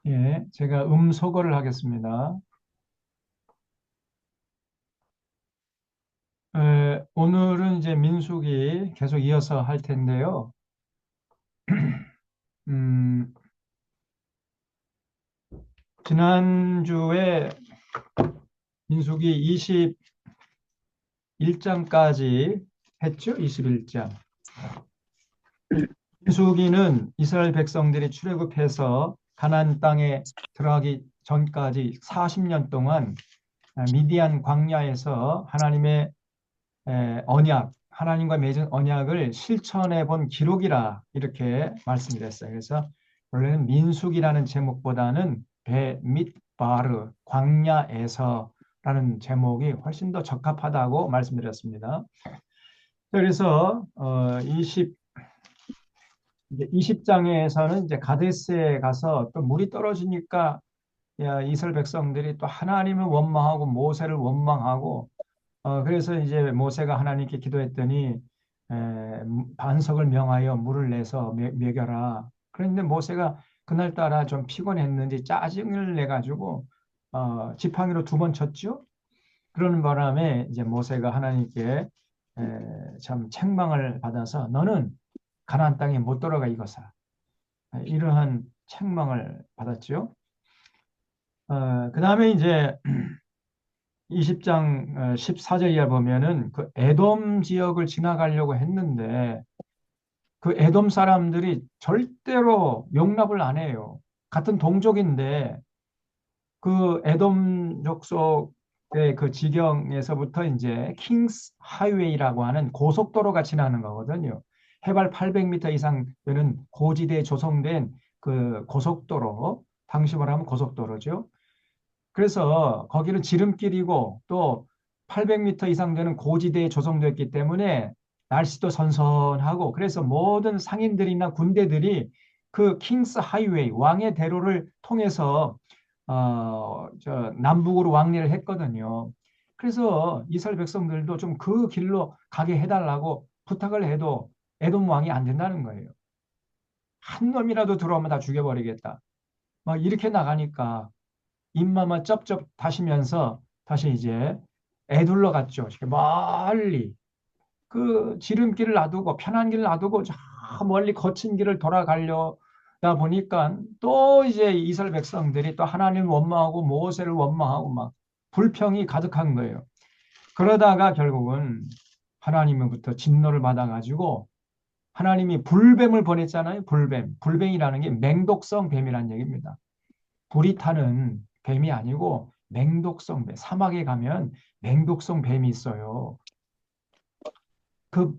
예, 제가 소거를 하겠습니다. 오늘은 이제 민수기 계속 이어서 할 텐데요. 음, 지난주에 민수기 21장까지 했죠? 21장. 민수기는 이스라엘 백성들이 출애굽해서 가나안 땅에 들어가기 전까지 40년 동안 미디안 광야에서 하나님의 언약, 하나님과 맺은 언약을 실천해 본 기록이라 이렇게 말씀드렸어요. 그래서 원래는 민수기라는 제목보다는 베밋바르, 광야에서라는 제목이 훨씬 더 적합하다고 말씀드렸습니다. 그래서 20장에서는 이제 가데스에 가서 또 물이 떨어지니까 이스라엘 백성들이 또 하나님을 원망하고 모세를 원망하고 그래서 이제 모세가 하나님께 기도했더니 반석을 명하여 물을 내서 먹여라. 그런데 모세가 그날따라 좀 피곤했는지 짜증을 내가지고 지팡이로 두 번 쳤죠. 그러는 바람에 이제 모세가 하나님께 참 책망을 받아서 너는 가나안 땅에 못 들어가 이거사. 이러한 책망을 받았죠. 그 다음에 이제 20장 14절 이하 보면은 그 에돔 지역을 지나가려고 했는데 그 에돔 사람들이 절대로 용납을 안 해요. 같은 동족인데 그 에돔 족속의 그 지경에서부터 이제 킹스 하이웨이라고 하는 고속도로가 지나는 거거든요. 해발 800m 이상 되는 고지대에 조성된 그 고속도로, 당시 말하면 고속도로죠. 그래서 거기는 지름길이고 또 800m 이상 되는 고지대에 조성되어 있기 때문에 날씨도 선선하고 그래서 모든 상인들이나 군대들이 그 킹스 하이웨이 왕의 대로를 통해서 남북으로 왕래를 했거든요. 그래서 이스라엘 백성들도 좀 그 길로 가게 해달라고 부탁을 해도 에돔 왕이 안 된다는 거예요. 한 놈이라도 들어오면 다 죽여버리겠다. 막 이렇게 나가니까 입마만 쩝쩝 다시면서 다시 이제 애둘러 갔죠. 이렇게 멀리 그 지름길을 놔두고 편한 길을 놔두고 저 멀리 거친 길을 돌아가려다 보니까 또 이제 이스라엘 백성들이 또 하나님을 원망하고 모세를 원망하고 막 불평이 가득한 거예요. 그러다가 결국은 하나님으로부터 진노를 받아가지고 하나님이 불뱀을 보냈잖아요. 불뱀. 불뱀이라는 게 맹독성 뱀이라는 얘기입니다. 불이 타는 뱀이 아니고 맹독성 뱀. 사막에 가면 맹독성 뱀이 있어요. 그,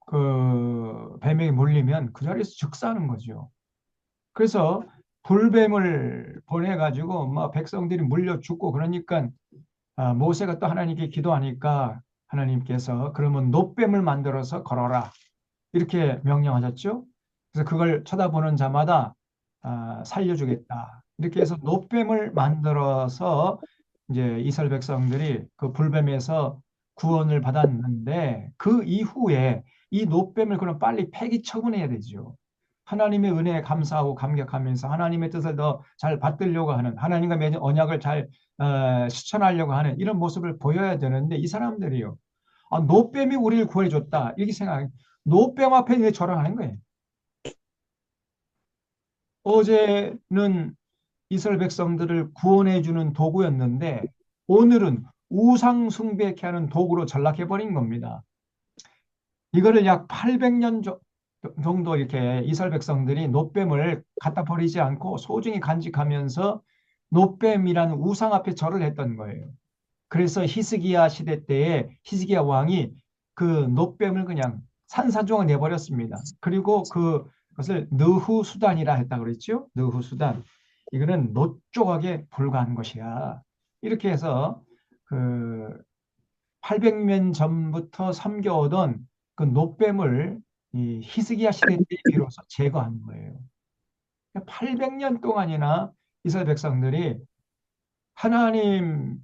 그 뱀에게 물리면 그 자리에서 즉사하는 거죠. 그래서 불뱀을 보내가지고 뭐 백성들이 물려 죽고 그러니까 모세가 또 하나님께 기도하니까 하나님께서 그러면 노뱀을 만들어서 걸어라. 이렇게 명령하셨죠. 그래서 그걸 쳐다보는 자마다 살려주겠다. 이렇게 해서 노뱀을 만들어서 이제 이스라엘 백성들이 그 불뱀에서 구원을 받았는데 그 이후에 이 노뱀을 그럼 빨리 폐기 처분해야 되죠. 하나님의 은혜에 감사하고 감격하면서 하나님의 뜻을 더 잘 받들려고 하는 하나님과 맺은 언약을 잘 실천하려고 하는 이런 모습을 보여야 되는데 이 사람들이요. 노뱀이 우리를 구해줬다. 이렇게 생각해. 노뱀 앞에 왜 절하는 거예요? 어제는 이스라엘 백성들을 구원해주는 도구였는데 오늘은 우상 숭배케 하는 도구로 전락해버린 겁니다. 이거를 약 800년 정도 이렇게 이스라엘 백성들이 노뱀을 갖다 버리지 않고 소중히 간직하면서 노뱀이라는 우상 앞에 절을 했던 거예요. 그래서 히스기야 시대 때에 히스기야 왕이 그 노뱀을 그냥 산산조각 내버렸습니다. 그리고 그것을 느후수단이라 했다고 그랬죠. 느후수단. 이거는 노 조각에 불과한 것이야. 이렇게 해서 그 800년 전부터 섬겨오던 그 노뱀을 이 히스기야 시대 때 비로소 제거한 거예요. 800년 동안이나 이스라엘 백성들이 하나님의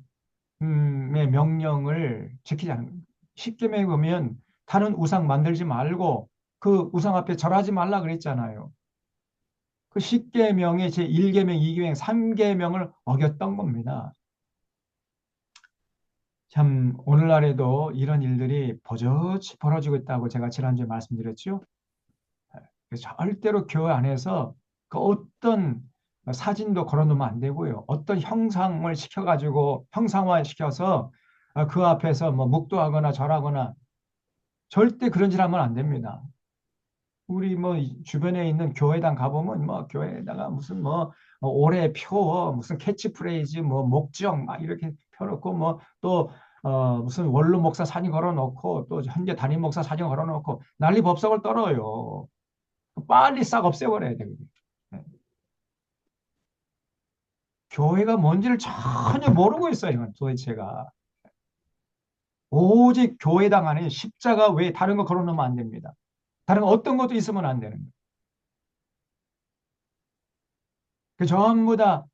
명령을 지키지 않는 거예요. 십계명에 보면 다른 우상 만들지 말고 그 우상 앞에 절하지 말라 그랬잖아요. 그 10계명의 제1계명, 2계명, 3계명을 어겼던 겁니다. 참 오늘날에도 이런 일들이 버젓이 벌어지고 있다고 제가 지난주에 말씀드렸죠. 그래서 절대로 교회 안에서 그 어떤 사진도 걸어놓으면 안 되고요. 어떤 형상을 시켜가지고 형상화 시켜서 그 앞에서 뭐 묵도하거나 절하거나 절대 그런 짓 하면 안 됩니다. 우리 뭐 주변에 있는 교회당 가보면 뭐 교회에다가 무슨 뭐 올해 표 무슨 캐치프레이즈 뭐 목적 막 이렇게 펴놓고 뭐 또 무슨 원로 목사 사진 걸어놓고 또 현재 담임 목사 사진 걸어놓고 난리 법석을 떨어요. 빨리 싹 없애버려야 돼요. 네. 교회가 뭔지를 전혀 모르고 있어요. 도대체가. 오직 교회당 안에 십자가 외에 다른 거 걸어놓으면 안 됩니다. 다른 어떤 것도 있으면 안 되는 거예요. 그 전부 다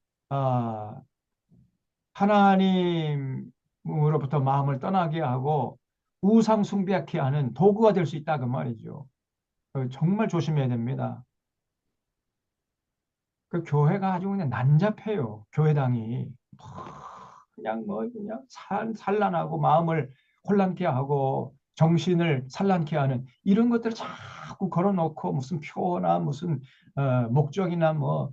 하나님으로부터 마음을 떠나게 하고 우상 숭배케 하는 도구가 될 수 있다 그 말이죠. 정말 조심해야 됩니다. 그 교회가 아주 그냥 난잡해요. 교회당이 그냥 뭐 그냥 산란하고 마음을 혼란케 하고 정신을 산란케 하는 이런 것들을 자꾸 걸어놓고 무슨 표나 무슨 목적이나 뭐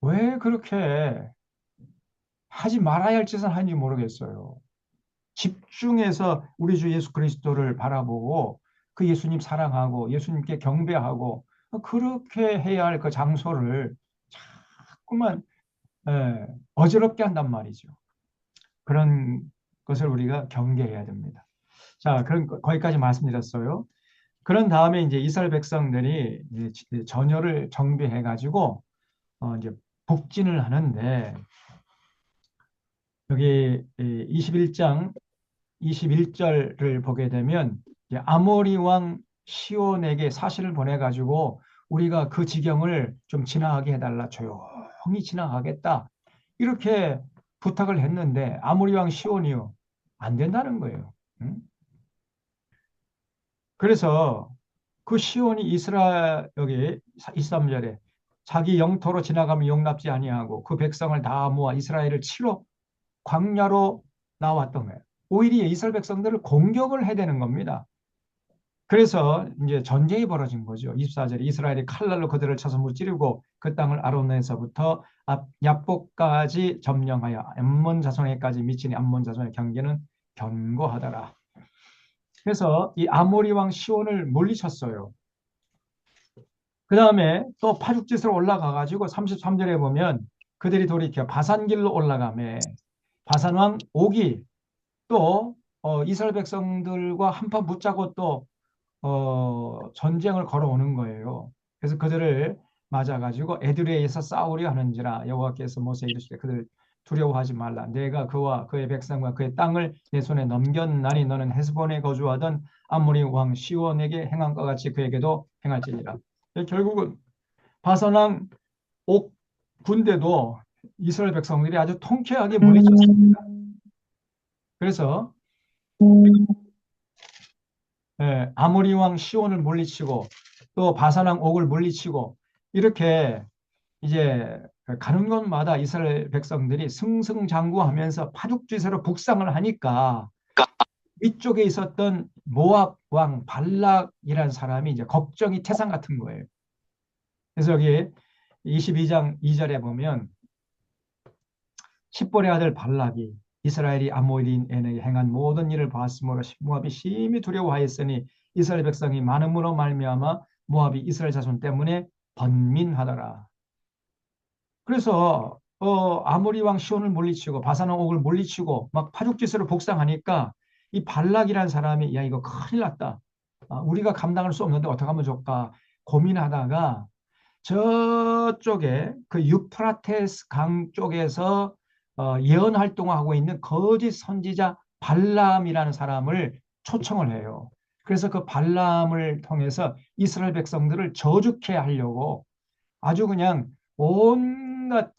왜 그렇게 하지 말아야 할 짓을 하는지 모르겠어요. 집중해서 우리 주 예수 그리스도를 바라보고 그 예수님 사랑하고 예수님께 경배하고 그렇게 해야 할 그 장소를 자꾸만 어지럽게 한단 말이죠. 그런 것을 우리가 경계해야 됩니다. 자, 그런 거기까지 말씀드렸어요. 그런 다음에 이제 이스라엘 백성들이 이제 전열을 정비해 가지고 이제 북진을 하는데 여기 21장 21절을 보게 되면 아모리 왕 시온에게 사실을 보내가지고 우리가 그 지경을 좀 지나가게 해달라 조용히 지나가겠다 이렇게 부탁을 했는데 아모리 왕 시온이요 안 된다는 거예요. 응? 그래서 그 시온이 이스라엘 여기 23절에 자기 영토로 지나가면 용납지 아니하고 그 백성을 다 모아 이스라엘을 치러 광야로 나왔던 거예요. 오히려 이스라엘 백성들을 공격을 해야 되는 겁니다. 그래서 이제 전쟁이 벌어진 거죠. 24절에 이스라엘이 칼날로 그들을 쳐서 무찌르고 그 땅을 아로노에서부터 야복까지 점령하여 암몬 자손에까지 미치니 암몬 자손의 경계는 견고하더라. 그래서 이 아모리 왕 시온을 물리쳤어요. 그 다음에 또 파죽지스로 올라가 가지고 33절에 보면 그들이 돌이켜 바산길로 올라가매 바산 왕 옥이 또 이스라엘 백성들과 한판 붙자고 또 전쟁을 걸어오는 거예요. 그래서 그들을 맞아가지고 에드레에서 싸우려 하는지라 여호와께서 모세에게 이르시되 그들 두려워하지 말라. 내가 그와 그의 백성과 그의 땅을 내 손에 넘겼나니 너는 헤스본에 거주하던 아모리 왕 시온에게 행한 것 같이 그에게도 행할지니라. 결국은 바산왕 옥 군대도 이스라엘 백성들이 아주 통쾌하게 물리쳤습니다. 그래서 아모리 왕 시온을 물리치고 또 바산 왕 옥을 물리치고 이렇게 이제 가는 곳마다 이스라엘 백성들이 승승장구하면서 파죽지세로 북상을 하니까 위쪽에 있었던 모압 왕 발락이라는 사람이 이제 걱정이 태산 같은 거예요. 그래서 여기 22장 2절에 보면 십볼의 아들 발락이 이스라엘이 아모리인에게 행한 모든 일을 봤으므로 모압이 심히 두려워하였으니 이스라엘 백성이 많음으로 말미암아 모압이 이스라엘 자손 때문에 번민하더라. 그래서 아모리 왕 시온을 물리치고 바산 왕 옥을 물리치고 막 파죽지세로 복상하니까 이 발락이라는 사람이 야 이거 큰일 났다. 우리가 감당할 수 없는데 어떻게 하면 좋을까 고민하다가 저쪽에 그 유프라테스 강 쪽에서 예언 활동하고 있는 거짓 선지자 발람이라는 사람을 초청을 해요. 그래서 그 발람을 통해서 이스라엘 백성들을 저주케 하려고 아주 그냥 온갖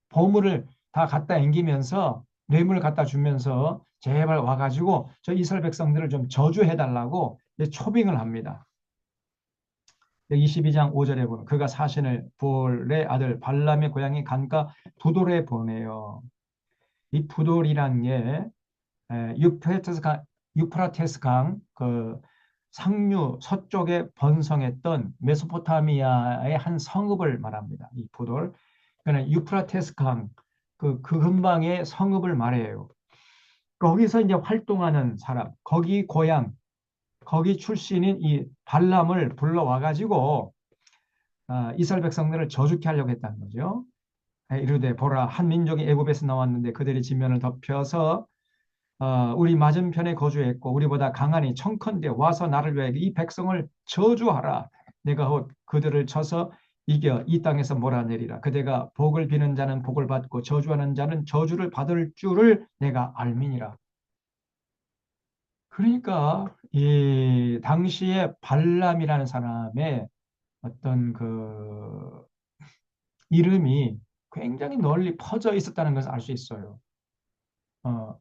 보물을 다 갖다 앵기면서 뇌물을 갖다 주면서 제발 와가지고 저 이스라엘 백성들을 좀 저주해달라고 초빙을 합니다. 22장 5절에 보면 그가 사신을 볼의 아들 발람의 고향이 간가 부돌에 보내요. 이 부돌이란 게 유프라테스 강, 유프라테스 강, 그 상류 서쪽에 번성했던 메소포타미아의 한 성읍을 말합니다. 이 부돌. 그러니까 유프라테스 강, 그 근방의 성읍을 말해요. 거기서 이제 활동하는 사람, 거기 고향, 거기 출신인 이 발람을 불러와가지고 이스라엘 백성들을 저주케 하려고 했다는 거죠. 이르되 보라 한 민족이 애굽에서 나왔는데 그들이 지면을 덮여서 우리 맞은편에 거주했고 우리보다 강하니 청컨대 와서 나를 위하여 이 백성을 저주하라. 내가 혹 그들을 쳐서 이겨 이 땅에서 몰아내리라. 그대가 복을 비는 자는 복을 받고 저주하는 자는 저주를 받을 줄을 내가 알미니라. 그러니까 이 당시에 발람이라는 사람의 어떤 그 이름이 굉장히 널리 퍼져 있었다는 것을 알 수 있어요.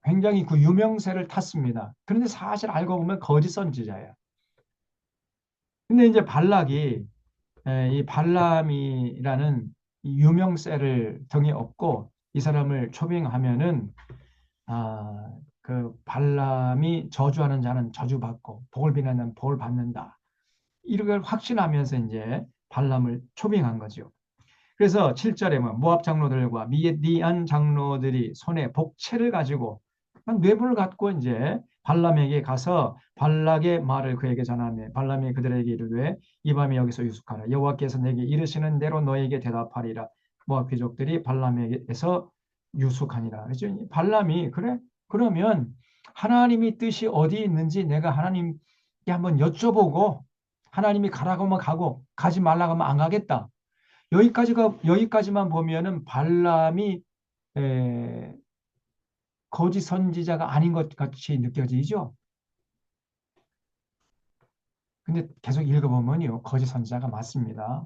굉장히 그 유명세를 탔습니다. 그런데 사실 알고 보면 거짓 선지자예요. 근데 이제 발락이 이 발람이라는 이 유명세를 등에 업고 이 사람을 초빙하면은 그 발람이 저주하는 자는 저주받고 복을 비는 자는 복을 받는다. 이걸 확신하면서 이제 발람을 초빙한 거죠. 그래서 7절에 뭐 모압 장로들과 미디안 장로들이 손에 복채를 가지고 뇌물을 갖고 이제 발람에게 가서 발락의 말을 그에게 전하며 발람이 그들에게 이르되 이 밤에 여기서 유숙하라. 여호와께서 내게 이르시는 대로 너에게 대답하리라. 모압 귀족들이 발람에게서 유숙하니라. 그죠? 발람이 그래? 그러면 하나님이 뜻이 어디 있는지 내가 하나님께 한번 여쭤보고 하나님이 가라고 하면 가고 가지 말라고 하면 안 가겠다. 여기까지만 보면은 발람이 에, 거짓 선지자가 아닌 것 같이 느껴지죠. 근데 계속 읽어보면요, 거짓 선지자가 맞습니다.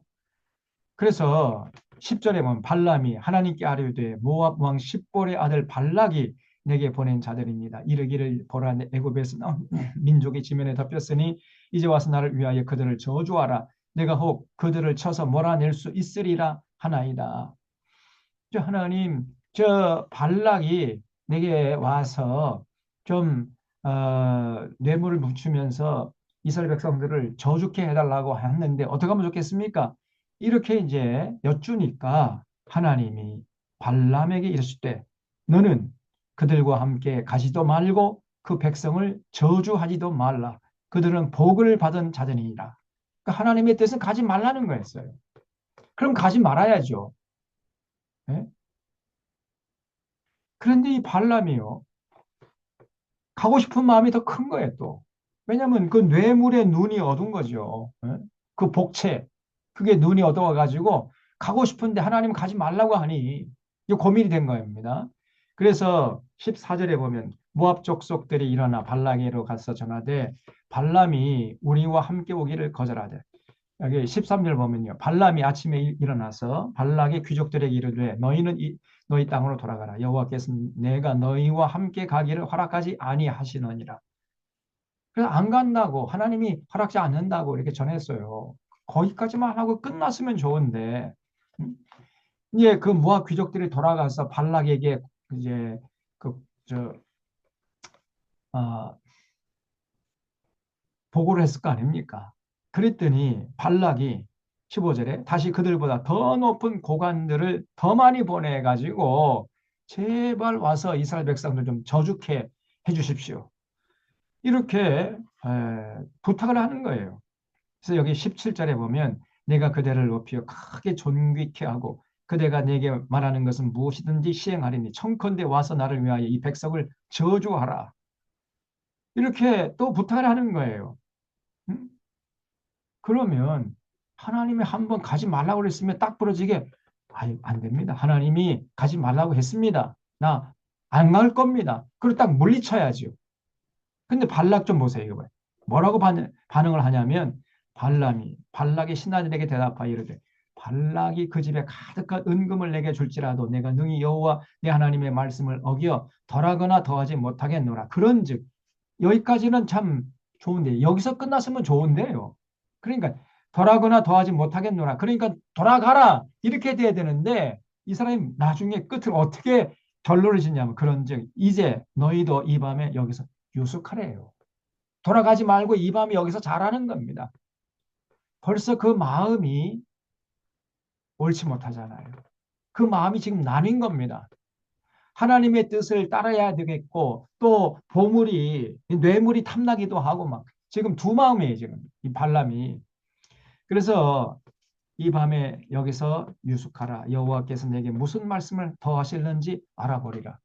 그래서 10절에 보면 발람이 하나님께 아뢰되 모압 왕 십볼의 아들 발락이 내게 보낸 자들입니다. 이르기를 보라 애굽에서 나온 민족이 지면에 덮였으니 이제 와서 나를 위하여 그들을 저주하라. 내가 혹 그들을 쳐서 몰아낼 수 있으리라 하나이다. 하나님, 저 발락이 내게 와서 좀 뇌물을 묻히면서 이스라엘 백성들을 저주케 해달라고 했는데 어떻게 하면 좋겠습니까? 이렇게 이제 여쭈니까 하나님이 발람에게 이르실 때 너는 그들과 함께 가지도 말고 그 백성을 저주하지도 말라. 그들은 복을 받은 자들이니라. 그러니까 하나님의 뜻은 가지 말라는 거였어요. 그럼 가지 말아야죠. 예? 그런데 이 발람이요. 가고 싶은 마음이 더 큰 거예요, 또. 왜냐하면 그 뇌물의 눈이 어두운 거죠. 예? 그 복채. 그게 눈이 어두워가지고 가고 싶은데 하나님 가지 말라고 하니 이 고민이 된 겁니다. 그래서 14절에 보면 모압 족속들이 일어나 발락에로 가서 전하되 발람이 우리와 함께 오기를 거절하되 여기 13절 보면요. 발람이 아침에 일어나서 발락의 귀족들에게 이르되 너희는 너희 땅으로 돌아가라. 여호와께서 내가 너희와 함께 가기를 허락하지 아니하시느니라. 그래서 안 간다고 하나님이 허락지 않는다고 이렇게 전했어요. 거기까지만 하고 끝났으면 좋은데 이제 그 모압 귀족들이 돌아가서 발락에게 이제 그저 보고를 했을 거 아닙니까? 그랬더니 발락이 15절에 다시 그들보다 더 높은 고관들을 더 많이 보내가지고 제발 와서 이스라엘 백성들 좀 저주케 해주십시오. 이렇게 부탁을 하는 거예요. 그래서 여기 17절에 보면 내가 그대를 높여 크게 존귀케 하고 그대가 내게 말하는 것은 무엇이든지 시행하리니 청컨대 와서 나를 위하여 이 백성을 저주하라. 이렇게 또 부탁을 하는 거예요. 음? 그러면 하나님이 한번 가지 말라고 그랬으면 딱 부러지게 아유, 안 됩니다. 하나님이 가지 말라고 했습니다. 나 안 갈 겁니다. 그리고 딱 물리쳐야죠. 근데 발락 좀 보세요. 이거 봐요. 뭐라고 반응을 하냐면 발락이 신하들에게 대답하여 이르되 발락이 그 집에 가득한 은금을 내게 줄지라도 내가 능히 여호와 내 하나님의 말씀을 어겨 덜하거나 더하지 못하겠노라. 그런즉 여기까지는 참 좋은데 여기서 끝났으면 좋은데요. 그러니까 더하거나 더하지 못하겠노라. 그러니까 돌아가라. 이렇게 돼야 되는데 이 사람이 나중에 끝을 어떻게 결론을 짓냐면 그런즉 이제 너희도 이 밤에 여기서 유숙하래요. 돌아가지 말고 이 밤에 여기서 자라는 겁니다. 벌써 그 마음이 옳지 못하잖아요. 그 마음이 지금 나뉜 겁니다. 하나님의 뜻을 따라야 되겠고 또 보물이 뇌물이 탐나기도 하고 막 지금 두 마음이에요. 지금 이 발람이. 그래서 이 밤에 여기서 유숙하라. 여호와께서 내게 무슨 말씀을 더 하실는지 알아보리라.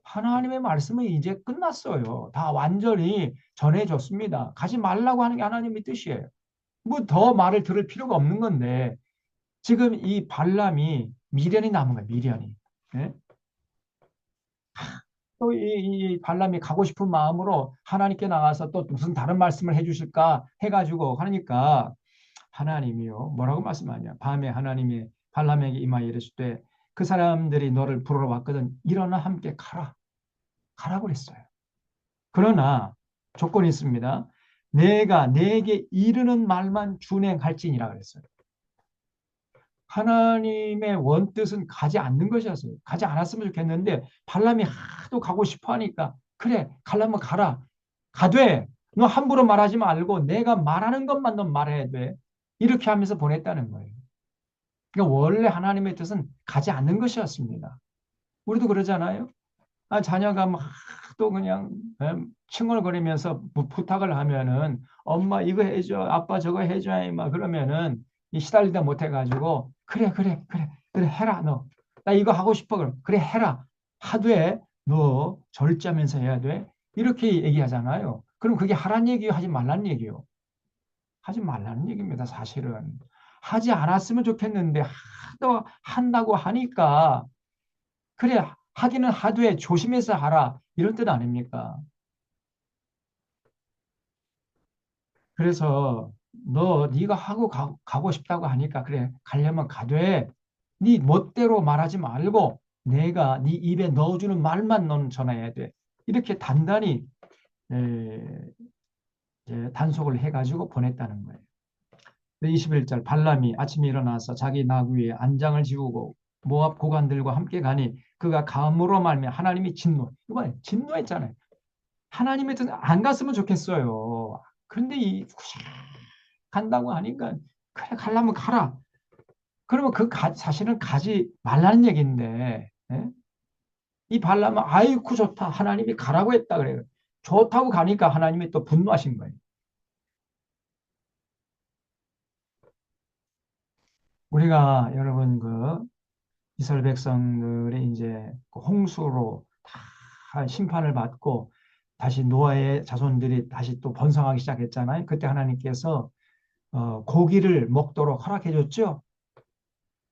하나님의 말씀은 이제 끝났어요. 다 완전히 전해졌습니다. 가지 말라고 하는 게 하나님의 뜻이에요. 뭐 더 말을 들을 필요가 없는 건데 지금 이 발람이 미련이 남은 거예요. 미련이. 예? 또 이 발람이 가고 싶은 마음으로 하나님께 나가서 또 무슨 다른 말씀을 해주실까 해가지고 하니까 하나님이요. 뭐라고 말씀하냐. 밤에 하나님이 발람에게 임하여 이르시되 그 사람들이 너를 부르러 왔거든. 일어나 함께 가라. 가라고 그랬어요. 그러나 조건이 있습니다. 내가 내게 이르는 말만 준행할지니라 그랬어요. 하나님의 원뜻은 가지 않는 것이었어요. 가지 않았으면 좋겠는데 발람이 하도 가고 싶어 하니까 그래 가려면 가라. 가되 너 함부로 말하지 말고 내가 말하는 것만 너 말해야 돼. 이렇게 하면서 보냈다는 거예요. 그러니까 원래 하나님의 뜻은 가지 않는 것이었습니다. 우리도 그러잖아요. 아, 자녀가 막 또 그냥 칭얼거리면서 부탁을 하면은 엄마 이거 해줘, 아빠 저거 해줘, 막 그러면은 이 시달리다 못해가지고 그래 그래 그래 그래 해라 너. 나 이거 하고 싶어 그럼 그래 해라. 하되 너 절제하면서 해야 돼. 이렇게 얘기하잖아요. 그럼 그게 하란 얘기요, 하지 말란 얘기요. 하지 말라는 얘기입니다. 사실은 하지 않았으면 좋겠는데 하도 한다고 하니까 그래 하기는 하되 조심해서 하라 이런 뜻 아닙니까? 그래서 너 네가 하고 가고 싶다고 하니까 그래 가려면 가되 네 멋대로 말하지 말고 내가 네 입에 넣어주는 말만 넌 전해야 돼. 이렇게 단단히 에, 단속을 해가지고 보냈다는 거예요. 21절 발람이 아침에 일어나서 자기 나귀 위에 안장을 지우고 모압 고관들과 함께 가니 그가 감으로 말며 하나님이 진노. 이거 진노했잖아요. 하나님의 뜻 안 갔으면 좋겠어요. 그런데 이 간다고 하니까 그래 가려면 가라. 그러면 사실은 가지 말라는 얘기인데 예? 이 발람은 아이쿠 좋다. 하나님이 가라고 했다 그래요. 좋다고 가니까 하나님이 또 분노하신 거예요. 우리가 여러분 그 이스라엘 백성들이 이제 그 홍수로 다 심판을 받고 다시 노아의 자손들이 다시 또 번성하기 시작했잖아요. 그때 하나님께서 고기를 먹도록 허락해 줬죠.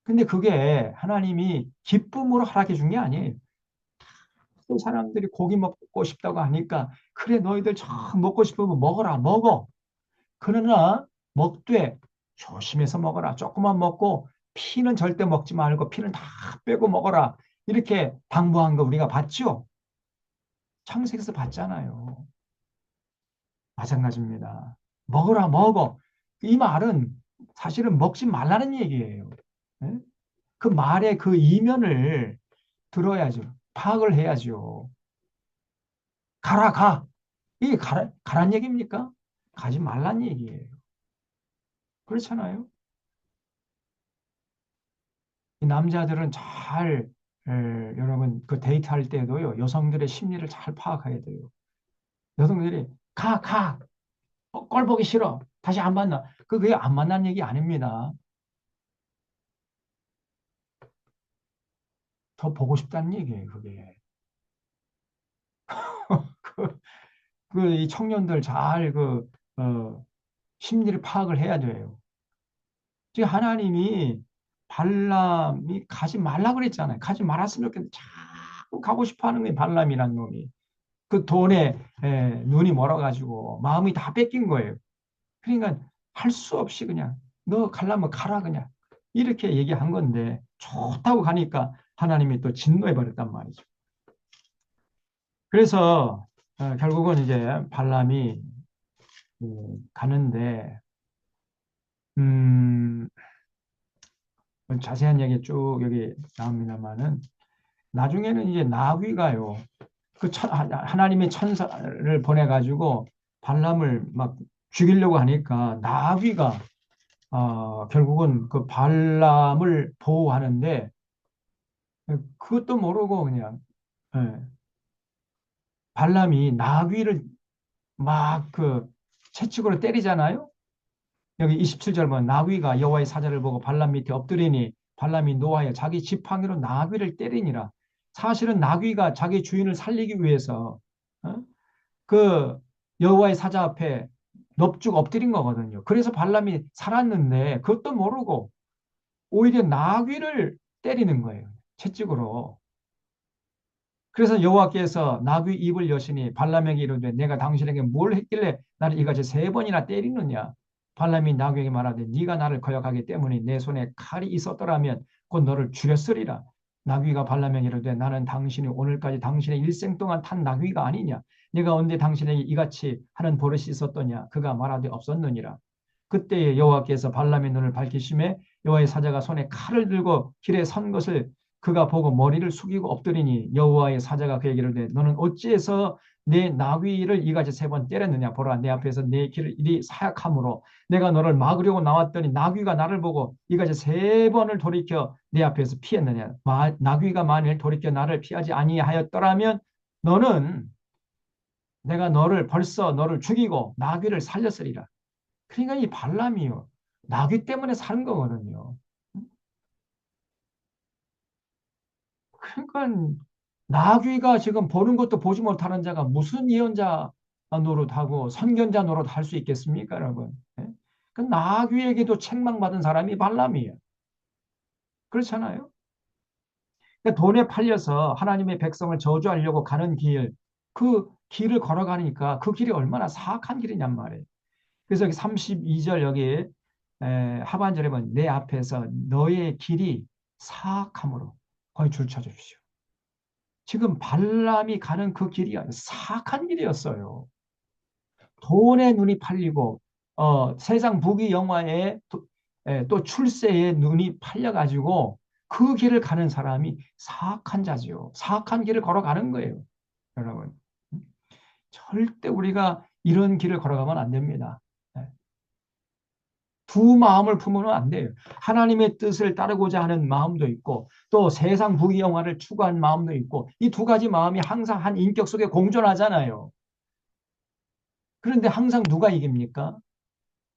근데 그게 하나님이 기쁨으로 허락해 준 게 아니에요. 또 사람들이 고기 먹고 싶다고 하니까 그래 너희들 참 먹고 싶으면 먹어라 먹어. 그러나 먹되 조심해서 먹어라. 조금만 먹고 피는 절대 먹지 말고 피는 다 빼고 먹어라. 이렇게 당부한 거 우리가 봤죠? 창세기에서 봤잖아요. 마찬가지입니다. 먹어라 먹어. 이 말은 사실은 먹지 말라는 얘기예요. 예? 그 말의 그 이면을 들어야죠. 파악을 해야죠. 가라 가. 이게 가란 얘기입니까? 가지 말란 얘기예요. 그렇잖아요. 이 남자들은 잘 여러분 그 데이트할 때도요. 여성들의 심리를 잘 파악해야 돼요. 여성들이 가. 꼴 보기 싫어. 다시 안 만나. 그게 안 만나는 얘기 아닙니다. 더 보고 싶다는 얘기예요. 그게. 이 청년들 잘 심리를 파악을 해야 돼요. 지금 하나님이 발람이 가지 말라 그랬잖아요. 가지 말았으면 좋겠는데 자꾸 가고 싶어 하는 거예요. 발람이란 놈이. 그 돈에 눈이 멀어가지고 마음이 다 뺏긴 거예요. 그러니까 할 수 없이 그냥 너 갈라면 가라 그냥 이렇게 얘기한 건데 좋다고 가니까 하나님이 또 진노해 버렸단 말이죠. 그래서 결국은 이제 발람이 가는데 자세한 얘기 쭉 여기 나옵니다만은 나중에는 이제 나귀가요. 하나님의 천사를 보내가지고 발람을 막 죽이려고 하니까 나귀가 결국은 그 발람을 보호하는데 그것도 모르고 그냥 예, 발람이 나귀를 막 그 채찍으로 때리잖아요. 여기 27절 보면 나귀가 여호와의 사자를 보고 발람 밑에 엎드리니 발람이 노하여 자기 지팡이로 나귀를 때리니라. 사실은 나귀가 자기 주인을 살리기 위해서 어? 그 여호와의 사자 앞에 넙죽 엎드린 거거든요. 그래서 발람이 살았는데 그것도 모르고 오히려 나귀를 때리는 거예요. 채찍으로. 그래서 여호와께서 나귀 입을 여시니 발람에게 이르되 내가 당신에게 뭘 했길래 나를 이같이 세 번이나 때리느냐. 발람이 나귀에게 말하되 네가 나를 거역하기 때문에 내 손에 칼이 있었더라면 곧 너를 죽였으리라. 나귀가 발람에게 이르되 나는 당신이 오늘까지 당신의 일생 동안 탄 나귀가 아니냐. 내가 언제 당신에게 이같이 하는 버릇이 있었더냐. 그가 말하되 없었느니라. 그때에 여호와께서 발람의 눈을 밝히심에 여호와의 사자가 손에 칼을 들고 길에 선 것을 그가 보고 머리를 숙이고 엎드리니 여호와의 사자가 그에게 이르되 너는 어찌해서 내 나귀를 이같이 세 번 때렸느냐. 보라 내 앞에서 내 길을 이리 사약함으로 내가 너를 막으려고 나왔더니 나귀가 나를 보고 이같이 세 번을 돌이켜 내 앞에서 피했느냐. 나귀가 만일 돌이켜 나를 피하지 아니하였더라면 너는 내가 너를 벌써 너를 죽이고 나귀를 살렸으리라. 그러니까 이 발람이요. 나귀 때문에 사는 거거든요. 그러니까 나귀가 지금 보는 것도 보지 못하는 자가 무슨 예언자 노릇하고 선견자 노릇 할 수 있겠습니까, 여러분? 예? 그 나귀에게도 책망받은 사람이 발람이에요. 그렇잖아요? 그러니까 돈에 팔려서 하나님의 백성을 저주하려고 가는 길, 그 길을 걸어가니까 그 길이 얼마나 사악한 길이냔 말이에요. 그래서 여기 32절 여기 하반절에 보면 내 앞에서 너의 길이 사악함으로 거기 줄 쳐주십시오. 지금 발람이 가는 그 길이 사악한 길이었어요. 돈에 눈이 팔리고 세상 부귀 영화에 또 출세에 눈이 팔려가지고 그 길을 가는 사람이 사악한 자지요. 사악한 길을 걸어가는 거예요, 여러분. 절대 우리가 이런 길을 걸어가면 안 됩니다. 네. 두 마음을 품으면 안 돼요. 하나님의 뜻을 따르고자 하는 마음도 있고 또 세상 부귀영화를 추구하는 마음도 있고 이 두 가지 마음이 항상 한 인격 속에 공존하잖아요. 그런데 항상 누가 이깁니까?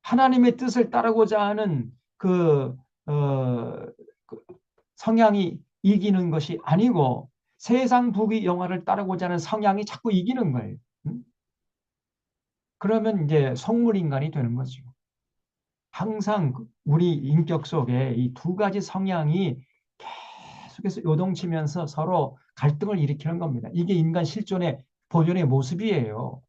하나님의 뜻을 따르고자 하는 어, 그 성향이 이기는 것이 아니고 세상 부귀영화를 따르고자 하는 성향이 자꾸 이기는 거예요. 그러면 이제 속물인간이 되는 거죠. 항상 우리 인격 속에 이 두 가지 성향이 계속해서 요동치면서 서로 갈등을 일으키는 겁니다. 이게 인간 실존의 본연의 모습이에요.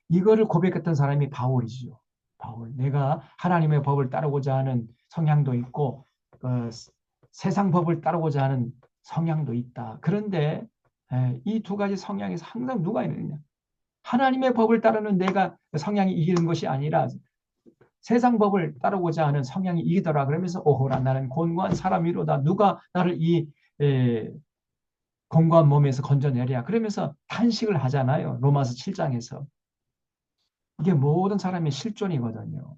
이거를 고백했던 사람이 바울이지요. 바울. 내가 하나님의 법을 따르고자 하는 성향도 있고 세상 법을 따르고자 하는 성향도 있다. 그런데 이 두 가지 성향에서 항상 누가 있느냐? 하나님의 법을 따르는 내가 성향이 이기는 것이 아니라 세상 법을 따르고자 하는 성향이 이기더라. 그러면서 오호라 나는 곤고한 사람이로다. 누가 나를 이 곤고한 몸에서 건져내랴. 그러면서 탄식을 하잖아요. 로마서 7장에서. 이게 모든 사람의 실존이거든요.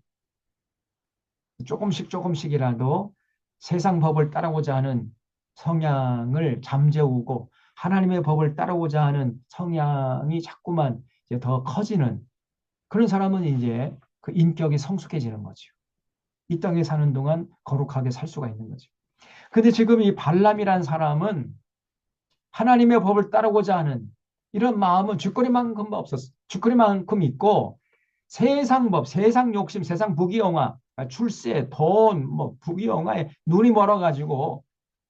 조금씩 조금씩이라도 세상 법을 따르고자 하는 성향을 잠재우고 하나님의 법을 따르고자 하는 성향이 자꾸만 이제 더 커지는 그런 사람은 이제 그 인격이 성숙해지는 거죠. 이 땅에 사는 동안 거룩하게 살 수가 있는 거죠. 근데 지금 이 발람이란 사람은 하나님의 법을 따르고자 하는 이런 마음은 쥐꼬리만큼 없었어. 쥐꼬리만큼 있고 세상 법, 세상 욕심, 세상 부귀영화, 출세, 돈, 뭐 부귀영화에 눈이 멀어가지고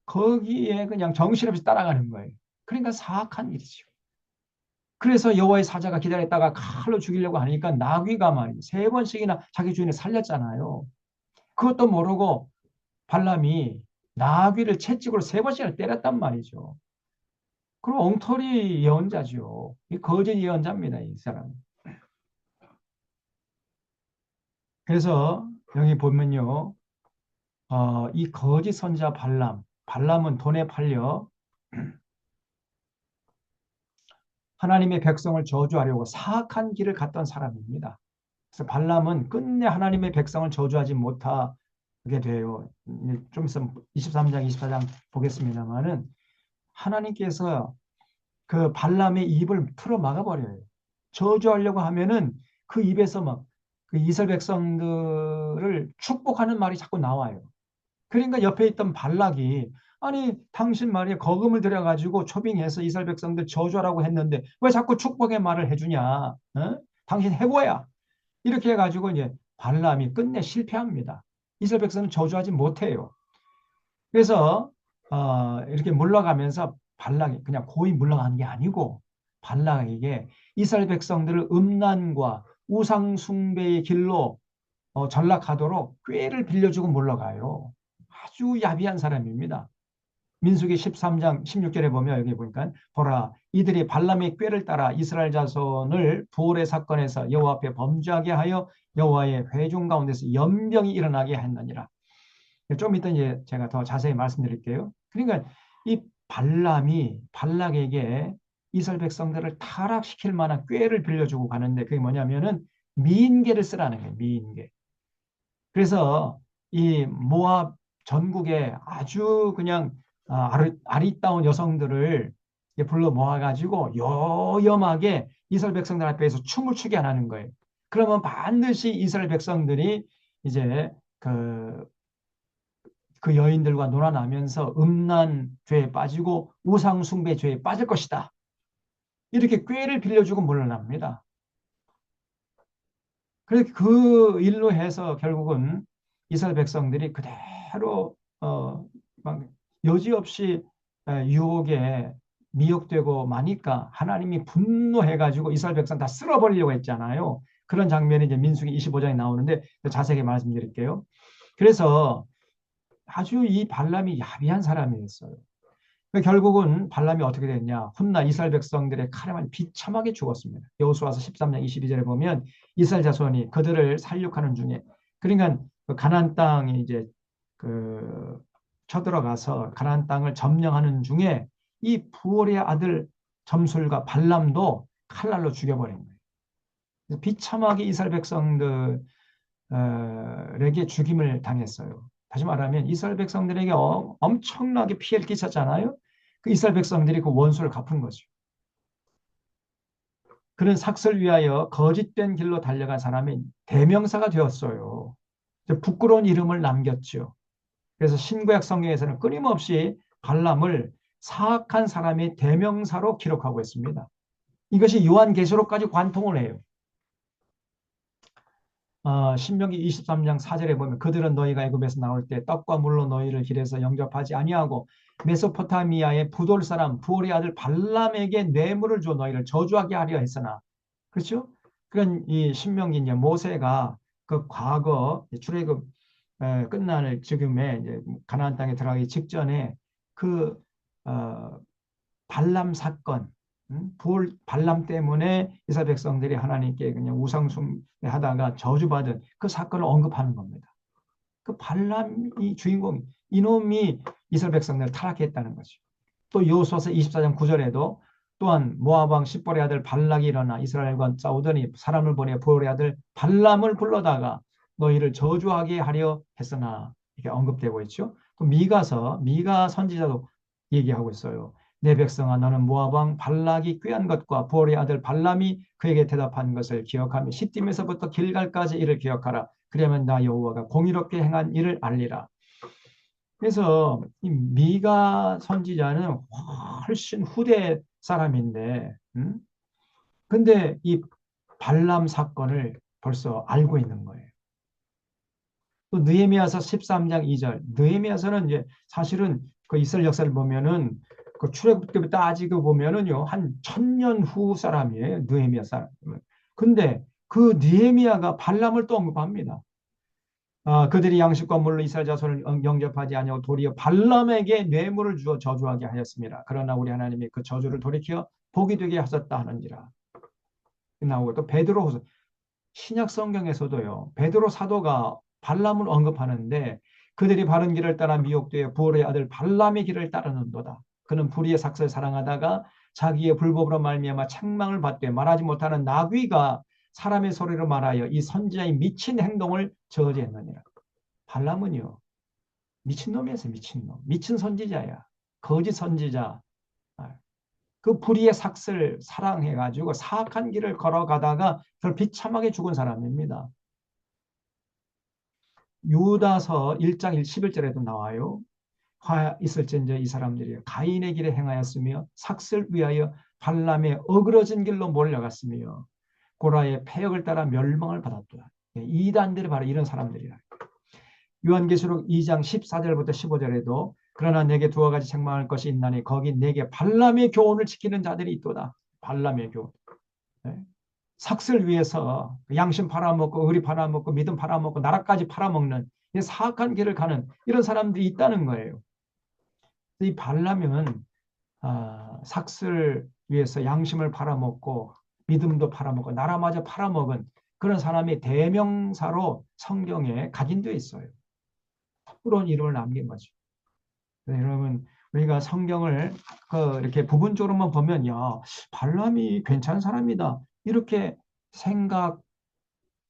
거기에 그냥 정신없이 따라가는 거예요. 그러니까 사악한 일이죠. 그래서 여호와의 사자가 기다렸다가 칼로 죽이려고 하니까 나귀가 말이에요. 세 번씩이나 자기 주인을 살렸잖아요. 그것도 모르고 발람이 나귀를 채찍으로 세 번씩이나 때렸단 말이죠. 그럼 엉터리 예언자죠. 이 거짓 예언자입니다, 이 사람. 그래서 여기 보면요. 이 거짓 선지자 발람은 돈에 팔려 하나님의 백성을 저주하려고 사악한 길을 갔던 사람입니다. 그래서 발람은 끝내 하나님의 백성을 저주하지 못하게 돼요. 좀 있으면 23장, 24장 보겠습니다만은 하나님께서 그 발람의 입을 틀어 막아버려요. 저주하려고 하면은 그 입에서 막 그 이스라엘 백성들을 축복하는 말이 자꾸 나와요. 그러니까 옆에 있던 발락이 아니 당신 말이에 거금을 들여가지고 초빙해서 이스라엘 백성들 저주하라고 했는데 왜 자꾸 축복의 말을 해주냐? 어? 당신 해고야. 이렇게 해가지고 이제 발람이 끝내 실패합니다. 이스라엘 백성은 저주하지 못해요. 그래서 이렇게 물러가면서 발락이 그냥 고이 물러가는 게 아니고 발락에게 이스라엘 백성들을 음란과 우상 숭배의 길로 전락하도록 꾀를 빌려주고 물러가요. 아주 야비한 사람입니다. 민수기 13장 16절에 보면 여기 보니까 보라 이들이 발람의 꾀를 따라 이스라엘 자손을 부올의 사건에서 여호와 앞에 범죄하게 하여 여호와의 회중 가운데서 연병이 일어나게 했느니라. 좀 이따 이제 제가 더 자세히 말씀드릴게요. 그러니까 이 발람이 발락에게 이스라엘 백성들을 타락시킬 만한 꾀를 빌려주고 가는데 그게 뭐냐면은 미인계를 쓰라는 거예요. 미인계. 그래서 이 모압 전국에 아주 그냥 아리따운 여성들을 불러 모아가지고 요염하게 이스라엘 백성들 앞에서 춤을 추게 하는 거예요. 그러면 반드시 이스라엘 백성들이 이제 그 여인들과 놀아나면서 음란 죄에 빠지고 우상 숭배 죄에 빠질 것이다. 이렇게 꾀를 빌려주고 물러납니다. 그래서 그 일로 해서 결국은 이스라엘 백성들이 그대로 막 여지없이 유혹에 미혹되고 마니까 하나님이 분노해가지고 이스라엘 백성 다 쓸어버리려고 했잖아요. 그런 장면이 이제 민수기 25장에 나오는데 자세하게 말씀드릴게요. 그래서 아주 이 발람이 야비한 사람이었어요. 결국은 발람이 어떻게 됐냐? 훗날 이스라엘 백성들의 칼에 맞아 비참하게 죽었습니다. 여호수아서 13장 22절에 보면 이스라엘 자손이 그들을 살육하는 중에 그러니까 그 가나안 땅이 이제 그 쳐들어가서 가나안 땅을 점령하는 중에 이 부올의 아들 점술과 발람도 칼날로 죽여버린 거예요. 그래서 비참하게 이스라엘 백성들에게 죽임을 당했어요. 다시 말하면 이스라엘 백성들에게 엄청나게 피해를 끼쳤잖아요. 그 이스라엘 백성들이 그 원수를 갚은 거죠. 그런 삭설 위하여 거짓된 길로 달려간 사람이 대명사가 되었어요. 부끄러운 이름을 남겼죠. 그래서 신구약 성경에서는 끊임없이 발람을 사악한 사람의 대명사로 기록하고 있습니다. 이것이 요한계시록까지 관통을 해요. 신명기 23장 4절에 보면 그들은 너희가 애굽에서 나올 때 떡과 물로 너희를 길에서 영접하지 아니하고 메소포타미아의 부돌 사람 부올의 아들 발람에게 뇌물을 줘 너희를 저주하게 하려 했으나 그렇죠? 그런 이 신명기 이제 모세가 그 과거 출애굽 끝날 지금의 이제 가나안 땅에 들어가기 직전에 그 발람 사건, 발람 때문에 이스라엘 백성들이 하나님께 그냥 우상숭배하다가 저주받은 그 사건을 언급하는 겁니다. 그 발람이 주인공, 이놈이 이스라엘 백성들을 타락했다는 거죠. 또 여호수아서 24장 9절에도 또한 모압 왕 십볼의 아들 발락이 일어나 이스라엘과 싸우더니 사람을 보내 부올의 아들 발람을 불러다가 너희를 저주하게 하려 했으나 이렇게 언급되고 있죠. 또 미가 선지자도 얘기하고 있어요. 내 백성아 너는 모압 왕 발락이 꾀한 것과 부올의 아들 발람이 그에게 대답한 것을 기억하며 시딤에서부터 길갈까지 이를 기억하라. 그러면 나 여호와가 공의롭게 행한 일을 알리라. 그래서 이 미가 선지자는 훨씬 후대 사람인데, 근데 이 발람 사건을 벌써 알고 있는 거예요. 또 느헤미야서 13장 2절. 느헤미야서는 이제 사실은 그 이스라엘 역사를 보면은 그 출애굽 때부터 따지고 보면은요 한 1000년 후 사람이에요. 느헤미야 사람. 근데 그 느헤미야가 발람을 또 언급합니다. 그들이 양식과 물로 이스라엘 자손을 영접하지 아니하고 도리어 발람에게 뇌물을 주어 저주하게 하였습니다. 그러나 우리 하나님이 그 저주를 돌이켜 복이 되게 하셨다 하는지라. 나오고 또 베드로 신약 성경에서도요. 베드로 사도가 발람을 언급하는데 그들이 바른 길을 따라 미혹되어 부올의 아들 발람의 길을 따르는도다. 그는 불의의 삭슬 사랑하다가 자기의 불법으로 말미암아 책망을 받되 말하지 못하는 나귀가 사람의 소리로 말하여 이 선지자의 미친 행동을 저지했느니라. 발람은요, 미친놈이었어요. 미친놈. 미친 선지자야. 거짓 선지자. 그 불의의 삭슬 사랑해가지고 사악한 길을 걸어가다가 그걸 비참하게 죽은 사람입니다. 유다서 1장 11절에도 나와요. 화 있을진저 이 사람들이 가인의 길에 행하였으며 삭슬 위하여 발람의 어그러진 길로 몰려갔으며 고라의 패역을 따라 멸망을 받았다. 이단들이 바로 이런 사람들이라. 요한계시록 2장 14절부터 15절에도 그러나 내게 두어 가지 책망할 것이 있나니 거기 내게 발람의 교훈을 지키는 자들이 있도다. 발람의 교훈. 삭슬 위해서 양심 팔아먹고 의리 팔아먹고 믿음 팔아먹고 나라까지 팔아먹는 사악한 길을 가는 이런 사람들이 있다는 거예요. 이 발람은 삭슬 위해서 양심을 팔아먹고 믿음도 팔아먹고 나라마저 팔아먹은 그런 사람의 대명사로 성경에 각인되어 있어요. 부러운 이름을 남긴 거죠. 여러분 우리가 성경을 이렇게 부분적으로만 보면 야 발람이 괜찮은 사람이다 이렇게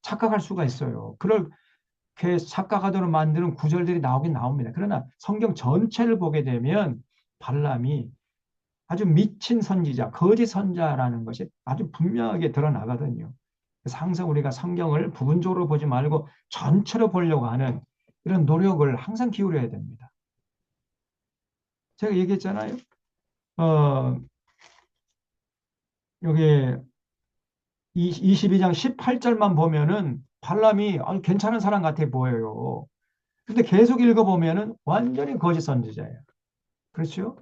착각할 수가 있어요. 그렇게 착각하도록 만드는 구절들이 나오긴 나옵니다. 그러나 성경 전체를 보게 되면 발람이 아주 미친 선지자, 거짓 선자라는 것이 아주 분명하게 드러나거든요. 그래서 항상 우리가 성경을 부분적으로 보지 말고 전체로 보려고 하는 이런 노력을 항상 기울여야 됩니다. 제가 얘기했잖아요. 여기 22장 18절만 보면은 발람이 아주 괜찮은 사람 같아 보여요. 근데 계속 읽어보면은 완전히 거짓 선지자예요. 그렇죠?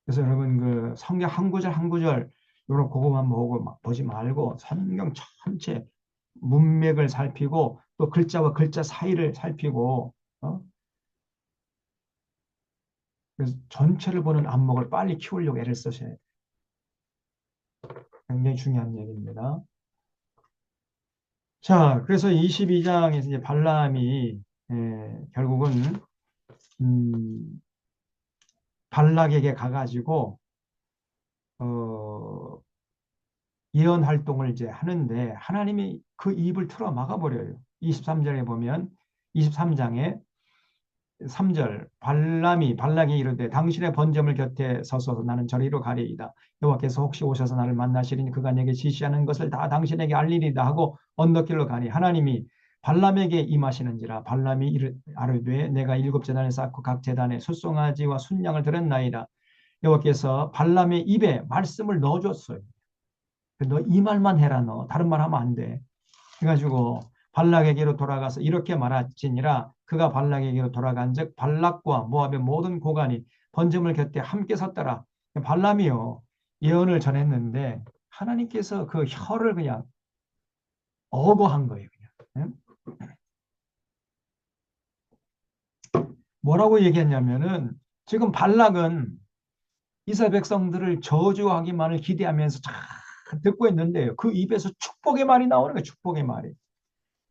그래서 여러분 그 성경 한 구절 한 구절 요런 그거만 보지 말고 성경 전체 문맥을 살피고 또 글자와 글자 사이를 살피고 그래서 전체를 보는 안목을 빨리 키우려고 애를 쓰셔야 돼요. 굉장히 중요한 얘기입니다. 자, 그래서 22장에서 이제 발람이 결국은 발락에게 가가지고 예언 활동을 이제 하는데 하나님이 그 입을 틀어 막아버려요. 23절에 보면 23장에 3절 발락이 이르되 당신의 번제물 곁에 서서 나는 저리로 가리이다. 여호와께서 혹시 오셔서 나를 만나시리니 그가 내게 지시하는 것을 다 당신에게 알리리다 하고 언덕길로 가니 하나님이 발람에게 임하시는지라. 발람이 아르되 내가 7 제단을 쌓고 각 제단에 숫송아지와 순양을 들었나이다. 여호와께서 발람의 입에 말씀을 넣어줬어요. 너 이 말만 해라. 너 다른 말 하면 안 돼. 그래가지고 발락에게로 돌아가서 이렇게 말하지니라. 그가 발락에게로 돌아간즉 발락과 모압의 모든 고관이 번제물 곁에 함께 섰더라. 발람이요 예언을 전했는데 하나님께서 그 혀를 그냥 어거한 거예요. 그냥. 뭐라고 얘기했냐면은 지금 발락은 이스라엘 백성들을 저주하기만을 기대하면서 잘 듣고 있는데요. 그 입에서 축복의 말이 나오는 거예요. 축복의 말이.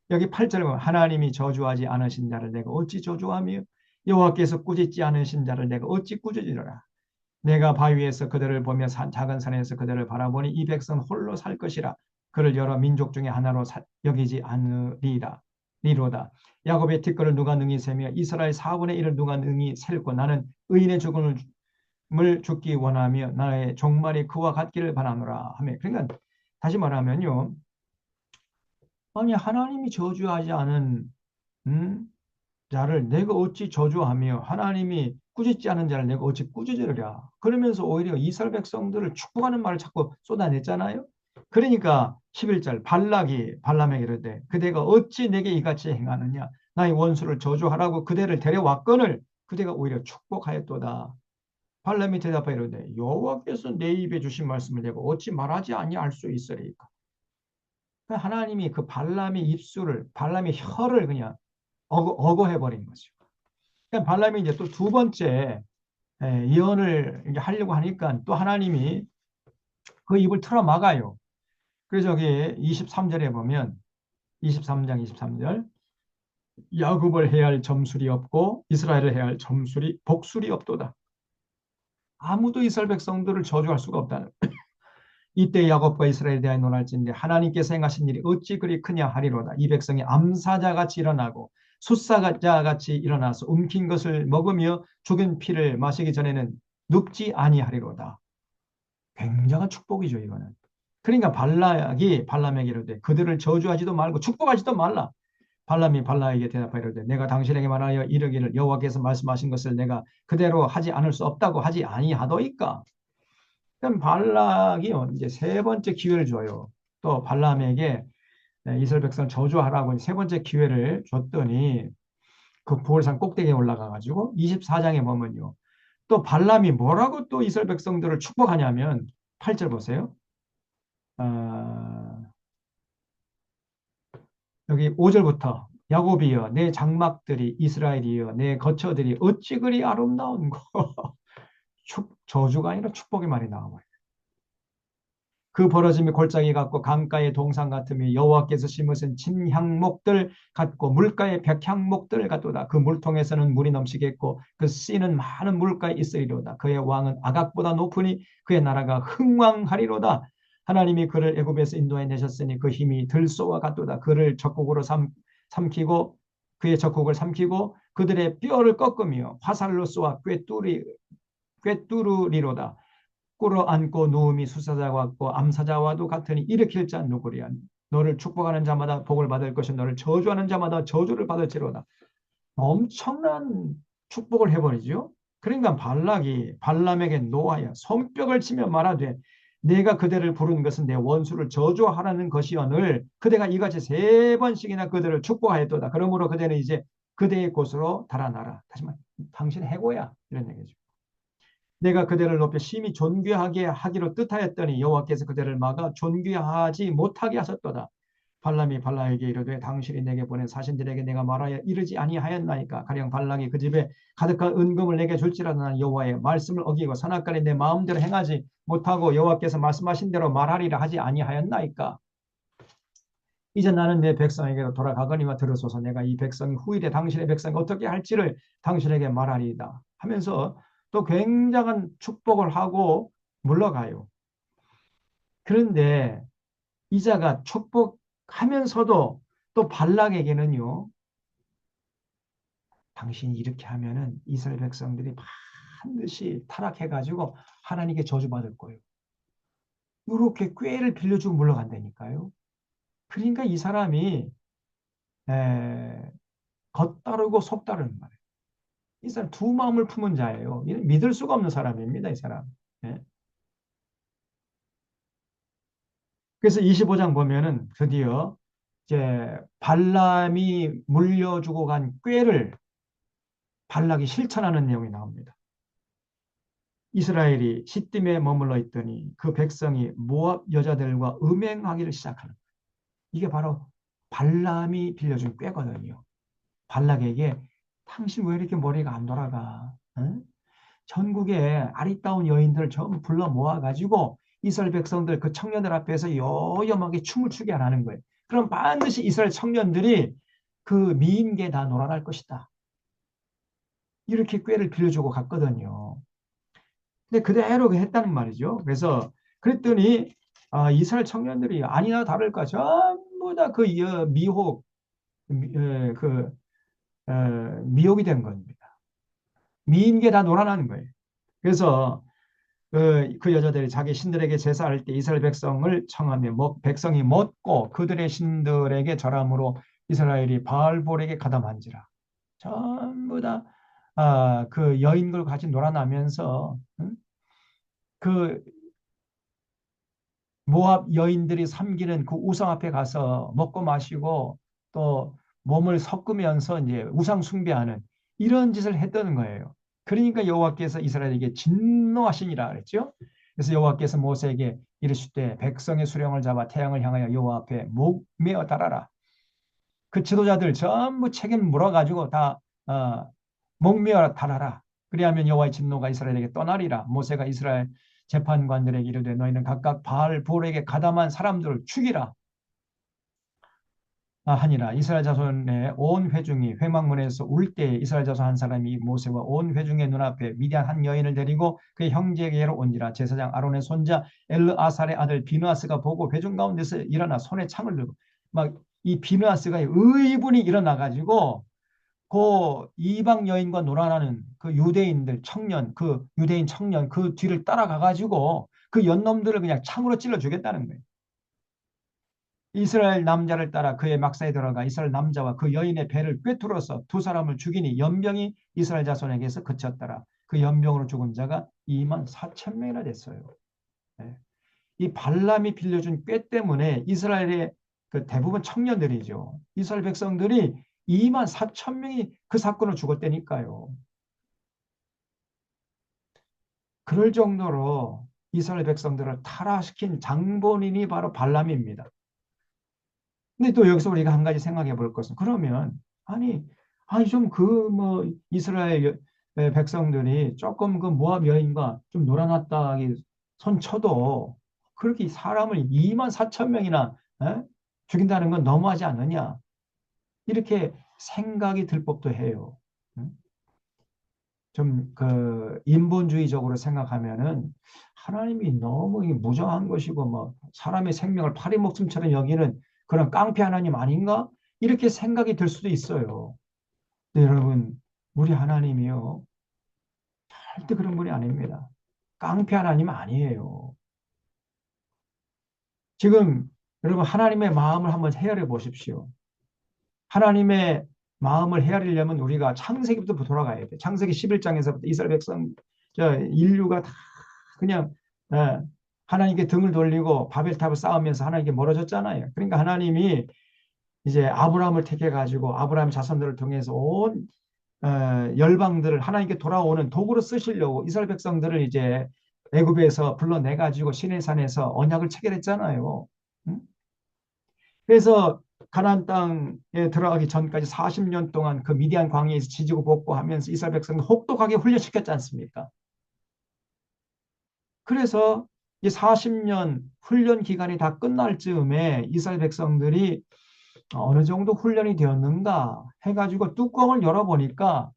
여기 8절에 보면 하나님이 저주하지 않으신 자를 내가 어찌 저주하며 여호와께서 꾸짖지 않으신 자를 내가 어찌 꾸짖으리라. 내가 바위에서 그들을 보며 작은 산에서 그들을 바라보니 이 백성 홀로 살 것이라. 그를 여러 민족 중에 하나로 여기지 않으리라. 리로다. 야곱의 티끌을 누가 능히 세며 이스라엘 4분의 1을 누가 능히 셀고 나는 의인의 죽음을 죽기 원하며 나의 종말이 그와 같기를 바라노라 하며. 그러니까 다시 말하면요. 아니 하나님이 저주하지 않은 자를 내가 어찌 저주하며 하나님이 꾸짖지 않은 자를 내가 어찌 꾸짖으랴. 그러면서 오히려 이스라엘 백성들을 축복하는 말을 자꾸 쏟아냈잖아요. 그러니까 11절 발락이 발람에게 이르되 그대가 어찌 내게 이같이 행하느냐. 나의 원수를 저주하라고 그대를 데려왔거늘 그대가 오히려 축복하였도다. 발람이 대답하여 이르되 여호와께서 내 입에 주신 말씀을 내가 어찌 말하지 아니할 수 있으리까. 하나님이 그 발람의 혀를 그냥 어거해버린 거죠. 그러니까 발람이 이제 또 두 번째 예언을 이제 하려고 하니까 또 하나님이 그 입을 틀어 막아요. 그래서 여기 23절에 보면 23장 23절 야곱을 해야 할 점술이 없고 이스라엘을 해야 할 점술이 복술이 없도다. 아무도 이스라엘 백성들을 저주할 수가 없다는. 이때 야곱과 이스라엘에 대하여 논할진대 하나님께서 행하신 일이 어찌 그리 크냐 하리로다. 이 백성이 암사자같이 일어나고 숫사자같이 일어나서 움킨 것을 먹으며 죽은 피를 마시기 전에는 눕지 아니하리로다. 굉장한 축복이죠, 이거는. 그러니까 발락이 발람에게 이르되 그들을 저주하지도 말고 축복하지도 말라. 발람이 발락에게 대답하이르되 내가 당신에게 말하여 이르기를 여호와께서 말씀하신 것을 내가 그대로 하지 않을 수 없다고 하지 아니하더이까. 그럼 발락이 이제 세 번째 기회를 줘요. 또 발람에게 이스라엘 백성을 저주하라고 세 번째 기회를 줬더니 그 부월산 꼭대기에 올라가 가지고 24장에 보면요. 또 발람이 뭐라고 또 이스라엘 백성들을 축복하냐면 8절 보세요. 아, 여기 5절부터 야곱이여 내 장막들이 이스라엘이여 내 거처들이 어찌 그리 아름다운고. 저주가 아니라 축복의 말이 나와요. 그 벌어짐이 골짜기 같고 강가의 동산 같으며 여호와께서 심으신 진향목들 같고 물가의 백향목들 같도다. 그 물통에서는 물이 넘치겠고 그 씨는 많은 물가에 있으리로다. 그의 왕은 아각보다 높으니 그의 나라가 흥왕하리로다. 하나님이 그를 애굽에서 인도해 내셨으니 그 힘이 들소와 같도다. 그를 적국으로 삼키고 그의 적국을 삼키고 그들의 뼈를 꺾으며 화살로 쏘아 꿰뚫으리로다. 꿇어앉고 누움이 수사자와 같고 암사자와도 같으니 일으킬 자 누구랴. 너를 축복하는 자마다 복을 받을 것이 너를 저주하는 자마다 저주를 받을지로다. 엄청난 축복을 해버리죠. 그러니까 발락이 발람에게 노하여 손뼉을 치며 말하되 내가 그대를 부른 것은 내 원수를 저주하라는 것이오늘 그대가 이같이 세 번씩이나 그들을 축복하였도다. 그러므로 그대는 이제 그대의 곳으로 달아나라. 다시 말 당신 해고야 이런 얘기죠. 내가 그대를 높여 심히 존귀하게 하기로 뜻하였더니 여호와께서 그대를 막아 존귀하지 못하게 하셨도다. 발람이 발락에게 이르되 당신이 내게 보낸 사신들에게 내가 말하여 이르지 아니하였나이까. 가령 발락이 그 집에 가득한 은금을 내게 줄지라도 나는 여호와의 말씀을 어기고 선악간에 내 마음대로 행하지 못하고 여호와께서 말씀하신 대로 말하리라 하지 아니하였나이까. 이제 나는 내 백성에게로 돌아가거니와 들으소서. 내가 이 백성이 후일에 당신의 백성이 어떻게 할지를 당신에게 말하리이다 하면서 또 굉장한 축복을 하고 물러가요. 그런데 이자가 축복하면서도 또 발락에게는요, 당신이 이렇게 하면은 이스라엘 백성들이 반드시 타락해가지고 하나님께 저주받을 거예요. 이렇게 꾀를 빌려주고 물러간다니까요. 그러니까 이 사람이 겉다르고 속다르는 말이에요. 이 사람 두 마음을 품은 자예요. 믿을 수가 없는 사람입니다, 이 사람. 예. 그래서 25장 보면은 드디어 이제 발람이 물려주고 간 꾀를 발락이 실천하는 내용이 나옵니다. 이스라엘이 시딤에 머물러 있더니 그 백성이 모압 여자들과 음행하기를 시작하는 거예요. 이게 바로 발람이 빌려준 꾀거든요. 발락에게 당신 왜 이렇게 머리가 안 돌아가? 응? 전국의 아리따운 여인들을 전부 불러 모아가지고 이스라엘 백성들 그 청년들 앞에서 요염하게 춤을 추게 하는 거예요. 그럼 반드시 이스라엘 청년들이 그 미인계 다 놀아날 것이다. 이렇게 꾀를 빌려주고 갔거든요. 근데 그대로 했다는 말이죠. 그래서 그랬더니 이스라엘 청년들이 아니나 다를까 전부 다 그 미혹, 그 미혹이 된 겁니다. 미인계 다 놀아나는 거예요. 그래서 그 여자들이 자기 신들에게 제사할 때 이스라엘 백성을 청하며 백성이 먹고 그들의 신들에게 절함으로 이스라엘이 바알볼에게 가담한지라. 전부 다 그 여인들 같이 놀아나면서 그 모압 여인들이 섬기는 그 우상 앞에 가서 먹고 마시고 또 몸을 섞으면서 이제 우상 숭배하는 이런 짓을 했다는 거예요. 그러니까 여호와께서 이스라엘에게 진노하시니라 그랬죠. 그래서 여호와께서 모세에게 이르시되 백성의 수령을 잡아 태양을 향하여 여호와 앞에 목매어 달아라. 그 지도자들 전부 책임 물어가지고 다 목매어 달아라. 그리하면 여호와의 진노가 이스라엘에게 떠나리라. 모세가 이스라엘 재판관들에게 이르되 너희는 각각 바알 볼에게 가담한 사람들을 죽이라. 하니라. 이스라엘 자손의 온 회중이 회막문에서 울 때에 이스라엘 자손 한 사람이 모세와 온 회중의 눈앞에 미디안 한 여인을 데리고 그의 형제에게로 온지라. 제사장 아론의 손자 엘르아살의 아들 비느하스가 보고 회중 가운데서 일어나 손에 창을 들고 막 이 비느하스가 의분이 일어나 가지고 그 이방 여인과 놀아나는 그 유대인들 청년, 그 유대인 청년 그 뒤를 따라가 가지고 그 연놈들을 그냥 창으로 찔러 주겠다는 거예요. 이스라엘 남자를 따라 그의 막사에 들어가 이스라엘 남자와 그 여인의 배를 꿰뚫어서 두 사람을 죽이니 연병이 이스라엘 자손에게서 그쳤더라. 그 연병으로 죽은 자가 2만 4천 명이나 됐어요. 네. 이 발람이 빌려준 꾀 때문에 이스라엘의 그 대부분 청년들이죠. 이스라엘 백성들이 2만 4천 명이 그 사건으로 죽었다니까요. 그럴 정도로 이스라엘 백성들을 타락시킨 장본인이 바로 발람입니다. 근데 또 여기서 우리가 한 가지 생각해 볼 것은 그러면 아니 좀 그 뭐 이스라엘 백성들이 조금 그 모압 여인과 좀 놀아났다 손 쳐도 그렇게 사람을 2만 4천 명이나 죽인다는 건 너무하지 않느냐 이렇게 생각이 들 법도 해요. 좀 그 인본주의적으로 생각하면은 하나님이 너무 무정한 것이고 뭐 사람의 생명을 파리 목숨처럼 여기는 그런 깡패 하나님 아닌가? 이렇게 생각이 들 수도 있어요. 근데 여러분, 우리 하나님이요. 절대 그런 분이 아닙니다. 깡패 하나님 아니에요. 지금 여러분 하나님의 마음을 한번 헤아려 보십시오. 하나님의 마음을 헤아리려면 우리가 창세기부터 돌아가야 돼. 창세기 11장에서부터 이스라엘 백성, 인류가 다 그냥 하나님께 등을 돌리고 바벨탑을 쌓으면서 하나님께 멀어졌잖아요. 그러니까 하나님이 이제 아브라함을 택해 가지고 아브라함 자손들을 통해서 온 열방들을 하나님께 돌아오는 도구로 쓰시려고 이스라엘 백성들을 이제 애굽에서 불러내 가지고 시내산에서 언약을 체결했잖아요. 응? 그래서 가나안 땅에 들어가기 전까지 40년 동안 그 미디안 광야에서 지지고 볶고 하면서 이스라엘 백성을 혹독하게 훈련시켰지 않습니까? 그래서 이 40년 훈련 기간이 다 끝날 즈음에 이스라엘 백성들이 어느 정도 훈련이 되었는가 해가지고 뚜껑을 열어보니까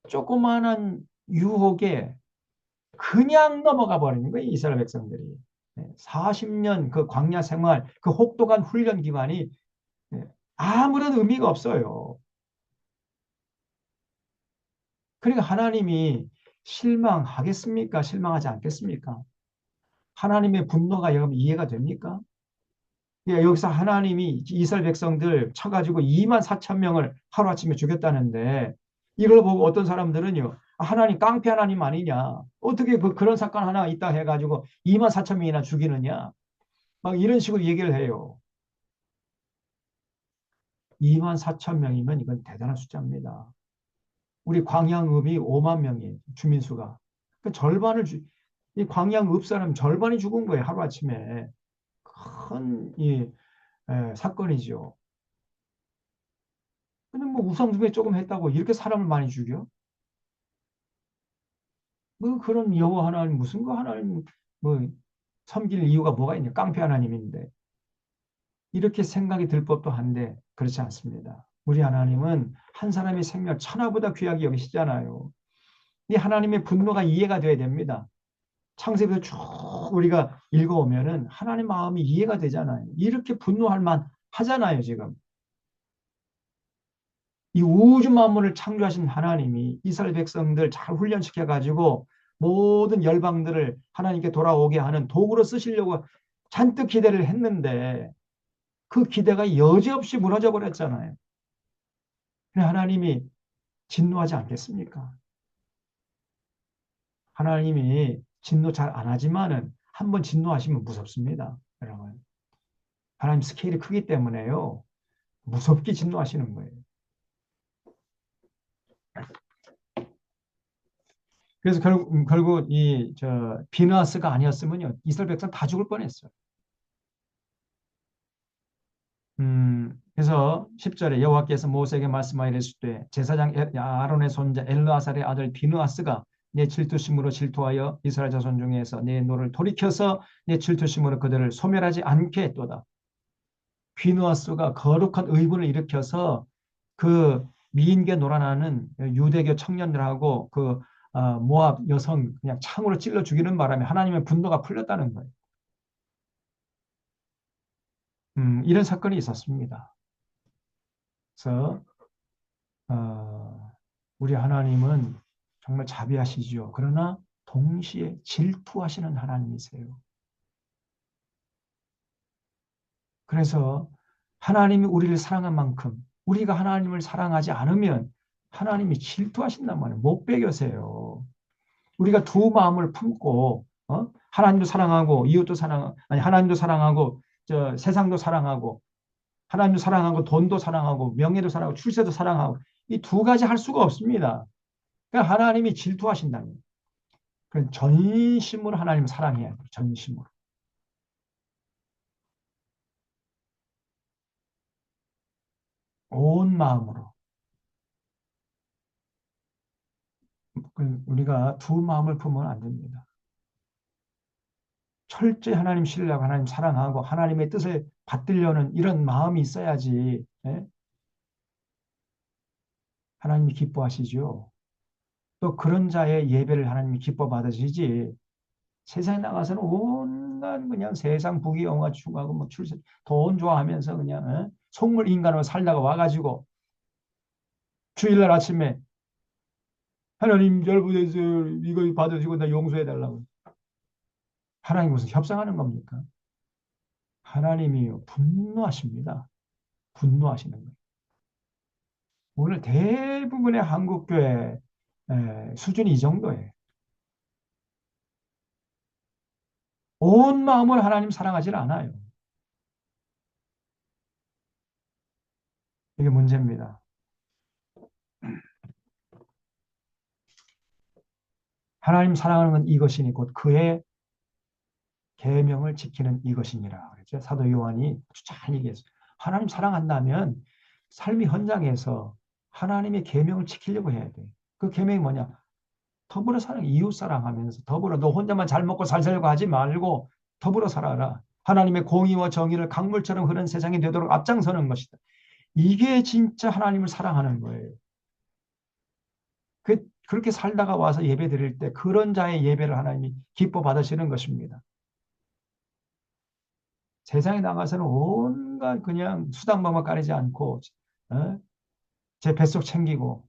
조그마한 유혹에 그냥 넘어가 버리는 거예요. 이스라엘 백성들이. 40년 그 광야 생활, 그 혹독한 훈련 기간이 아무런 의미가 없어요. 그러니까 하나님이 실망하겠습니까? 실망하지 않겠습니까? 하나님의 분노가 여러분 이해가 됩니까? 여기서 하나님이 이스라엘 백성들 쳐가지고 2만 4천 명을 하루아침에 죽였다는데 이걸 보고 어떤 사람들은요. 하나님 깡패 하나님 아니냐. 어떻게 그런 사건 하나 있다 해가지고 2만 4천 명이나 죽이느냐. 막 이런 식으로 얘기를 해요. 2만 4천 명이면 이건 대단한 숫자입니다. 우리 광양읍이 5만 명이에요. 주민수가. 그 절반을 이 광양읍 사람 절반이 죽은 거예요. 하루아침에. 큰 사건이죠. 근데 뭐 우상숭배 조금 했다고 이렇게 사람을 많이 죽여? 뭐 그런 여호와 하나님 무슨 거 하나님 뭐 섬길 이유가 뭐가 있냐? 깡패 하나님인데. 이렇게 생각이 들 법도 한데 그렇지 않습니다. 우리 하나님은 한 사람의 생명 천하보다 귀하게 여기시잖아요. 이 하나님의 분노가 이해가 돼야 됩니다. 창세기부터 쭉 우리가 읽어오면은 하나님 마음이 이해가 되잖아요. 이렇게 분노할 만 하잖아요, 지금. 이 우주 만물을 창조하신 하나님이 이스라엘 백성들 잘 훈련시켜 가지고 모든 열방들을 하나님께 돌아오게 하는 도구로 쓰시려고 잔뜩 기대를 했는데 그 기대가 여지없이 무너져 버렸잖아요. 하나님이 진노하지 않겠습니까? 하나님이 진노 잘 안 하지만은 한번 진노하시면 무섭습니다. 여러분. 하나님 스케일이 크기 때문에요. 무섭게 진노하시는 거예요. 그래서 결국 이 비느하스가 아니었으면요. 이스라엘 백성 다 죽을 뻔했어요. 그래서 10절에 여호와께서 모세에게 말씀하여 이르시되 제사장 아론의 손자 엘르아살의 아들 비느하스가 내 질투심으로 질투하여 이스라엘 자손 중에서 내 노를 돌이켜서 내 질투심으로 그들을 소멸하지 않게 했도다. 비누아스가 거룩한 의분을 일으켜서 그 미인계 놀아나는 유대교 청년들하고 그 모압 여성 그냥 창으로 찔러 죽이는 바람에 하나님의 분노가 풀렸다는 거예요. 이런 사건이 있었습니다. 그래서 우리 하나님은 정말 자비하시죠. 그러나 동시에 질투하시는 하나님이세요. 그래서 하나님이 우리를 사랑한 만큼 우리가 하나님을 사랑하지 않으면 하나님이 질투하신단 말이에요. 못 배겨세요. 우리가 두 마음을 품고 하나님도 사랑하고 이웃도 사랑 아니 하나님도 사랑하고 세상도 사랑하고 하나님도 사랑하고 돈도 사랑하고 명예도 사랑하고 출세도 사랑하고 이 두 가지 할 수가 없습니다. 그러니까 하나님이 질투하신다는 거예요. 그럼 전심으로 하나님을 사랑해야 돼요. 전심으로. 온 마음으로. 우리가 두 마음을 품으면 안 됩니다. 철저히 하나님 신뢰하고 하나님 사랑하고 하나님의 뜻을 받들려는 이런 마음이 있어야지 하나님이 기뻐하시죠. 또 그런 자의 예배를 하나님이 기뻐 받으시지 세상에 나가서는 온갖 그냥 세상 부귀영화 추구하고 뭐 출세 돈 좋아하면서 그냥 속물 인간으로 살다가 와가지고 주일날 아침에 하나님 열부에서 이거 받으시고 나 용서해 달라고 하나님 무슨 협상하는 겁니까? 하나님이 분노하십니다. 분노하시는 거예요. 오늘 대부분의 한국교회 수준이 이 정도예요. 온 마음으로 하나님 사랑하지 않아요. 이게 문제입니다. 하나님 사랑하는 건 이것이니 곧 그의 계명을 지키는 이것이니라. 그랬죠. 사도 요한이 잘 얘기했어요. 하나님 사랑한다면 삶의 현장에서 하나님의 계명을 지키려고 해야 돼. 그 계명이 뭐냐? 더불어 사랑, 이웃 사랑하면서 더불어 너 혼자만 잘 먹고 살려고 하지 말고 더불어 살아라. 하나님의 공의와 정의를 강물처럼 흐르는 세상이 되도록 앞장서는 것이다. 이게 진짜 하나님을 사랑하는 거예요. 그렇게 살다가 와서 예배 드릴 때 그런 자의 예배를 하나님이 기뻐 받으시는 것입니다. 세상에 나가서는 온갖 그냥 수단방법 가리지 않고 제 뱃속 챙기고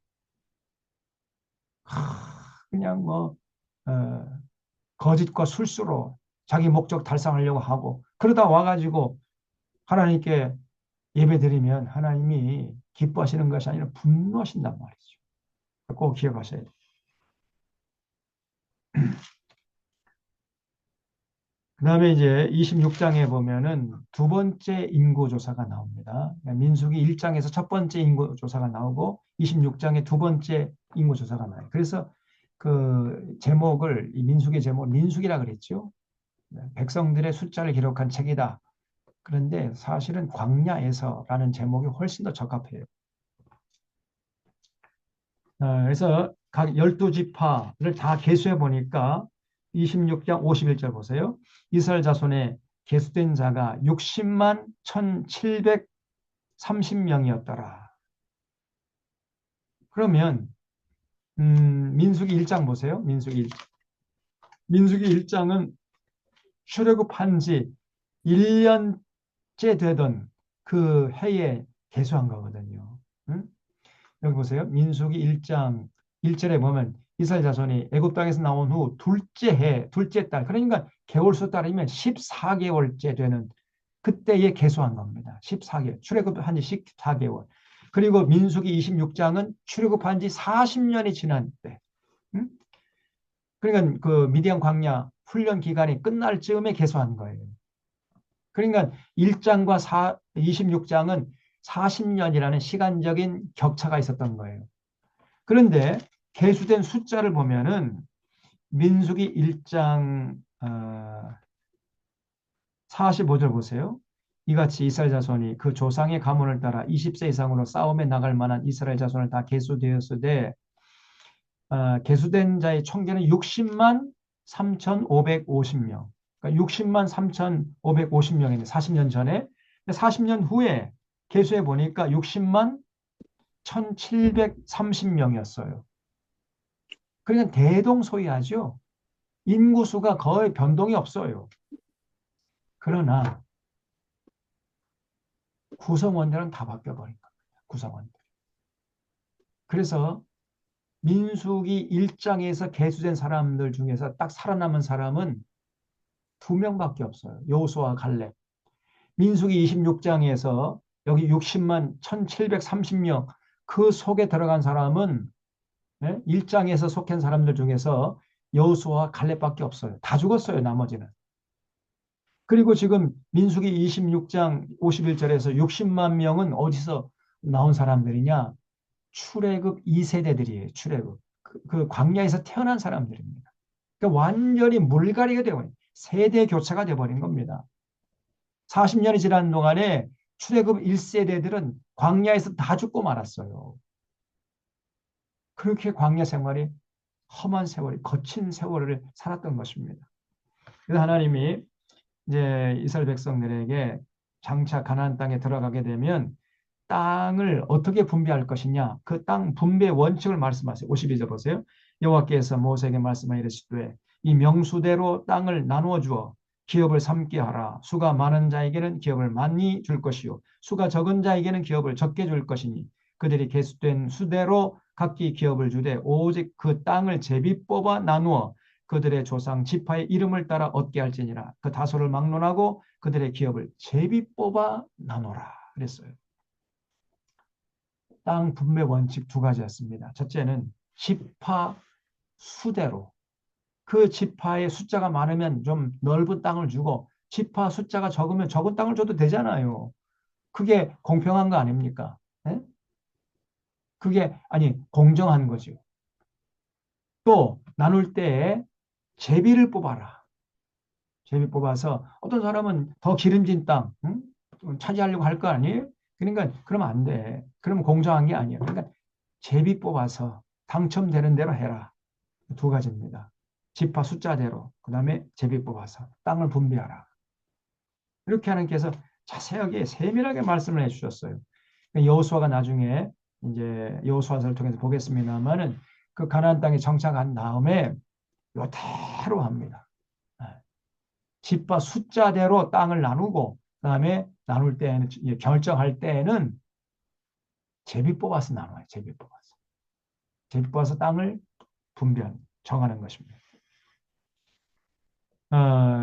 그냥 뭐 거짓과 술수로 자기 목적 달성하려고 하고 그러다 와가지고 하나님께 예배드리면 하나님이 기뻐하시는 것이 아니라 분노하신단 말이죠. 꼭 기억하셔야 돼요. 그 다음에 이제 26장에 보면은 두 번째 인구조사가 나옵니다. 민수기 1장에서 첫 번째 인구조사가 나오고 26장에 두 번째 인구조사가 나와요. 그래서 그 제목을, 이 민수기 제목을 민수기라 그랬죠. 백성들의 숫자를 기록한 책이다. 그런데 사실은 광야에서라는 제목이 훨씬 더 적합해요. 그래서 각 12지파를 다 계수해 보니까 26장 51절 보세요. 이스라엘 자손의 계수된 자가 60만 1730명이었더라. 그러면 민수기 1장 보세요. 민수기 1장은 출애굽한 지 1년째 되던 그 해에 계수한 거거든요. 응? 여기 보세요. 민수기 1장 1절에 보면 이스라엘 자손이 애굽 땅에서 나온 후 둘째 해, 둘째 달, 그러니까 개월수 따르면 14개월째 되는 그때에 계수한 겁니다. 14개월. 출애굽한 지 14개월. 그리고 민수기 26장은 출애굽한 지 40년이 지난 때. 응? 그러니까 그 미디안 광야 훈련 기간이 끝날 즈음에 계수한 거예요. 그러니까 1장과 26장은 40년이라는 시간적인 격차가 있었던 거예요. 그런데 계수된 숫자를 보면은 민수기 1장 45절 보세요. 이같이 이스라엘 자손이 그 조상의 가문을 따라 20세 이상으로 싸움에 나갈 만한 이스라엘 자손을 다 계수되었으되 계수된 자의 총계는 60만 3,550명. 그러니까 60만 3,550명입니다. 40년 전에. 40년 후에 계수해 보니까 60만 1730명이었어요. 그러니까 대동소이하죠. 인구수가 거의 변동이 없어요. 그러나 구성원들은 다 바뀌어버린 겁니다. 구성원들. 그래서 민수기 1장에서 계수된 사람들 중에서 딱 살아남은 사람은 두 명밖에 없어요. 여호수아 갈렙. 민수기 26장에서 여기 60만 1730명 그 속에 들어간 사람은 1장에서 속한 사람들 중에서 여호수아 갈렙밖에 없어요. 다 죽었어요. 나머지는. 그리고 지금 민수기 26장 51절에서 60만 명은 어디서 나온 사람들이냐? 출애굽 2세대들이에요. 출애굽. 그 광야에서 태어난 사람들입니다. 그러니까 완전히 물갈이가 되어버린 세대 교체가 되어버린 겁니다. 40년이 지난 동안에 출애굽 1세대들은 광야에서 다 죽고 말았어요. 그렇게 광야 생활이 험한 세월이 거친 세월을 살았던 것입니다. 그래서 하나님이 이제 이스라엘 백성들에게 장차 가나안 땅에 들어가게 되면 땅을 어떻게 분배할 것이냐 그 땅 분배 원칙을 말씀하세요. 52절 보세요. 여호와께서 모세에게 말씀하여 이르시되 이 명수대로 땅을 나누어 주어 기업을 삼게 하라. 수가 많은 자에게는 기업을 많이 줄 것이요 수가 적은 자에게는 기업을 적게 줄 것이니 그들이 계수된 수대로 각기 기업을 주되 오직 그 땅을 제비 뽑아 나누어 그들의 조상 지파의 이름을 따라 얻게 할지니라. 그 다소를 막론하고 그들의 기업을 제비 뽑아 나누라 그랬어요. 땅 분배 원칙 두 가지였습니다. 첫째는 지파 수대로 그 지파의 숫자가 많으면 좀 넓은 땅을 주고 지파 숫자가 적으면 적은 땅을 줘도 되잖아요. 그게 공평한 거 아닙니까? 네? 그게 아니 공정한 거죠. 또 나눌 때 제비를 뽑아라. 제비 뽑아서 어떤 사람은 더 기름진 땅 응? 차지하려고 할 거 아니에요? 그러니까 그러면 안 돼. 그러면 공정한 게 아니에요. 그러니까 제비 뽑아서 당첨되는 대로 해라. 두 가지입니다. 지파 숫자대로 그 다음에 제비 뽑아서 땅을 분배하라. 이렇게 하나님께서 자세하게 세밀하게 말씀을 해주셨어요. 여호수아가 나중에 이제 여호수아서를 통해서 보겠습니다만은 그 가나안 땅에 정착한 다음에 요대로 합니다. 지파 숫자대로 땅을 나누고 그다음에 나눌 때에는 결정할 때에는 제비 뽑아서 나눠요. 제비 뽑아서. 제비 뽑아서 땅을 정하는 것입니다.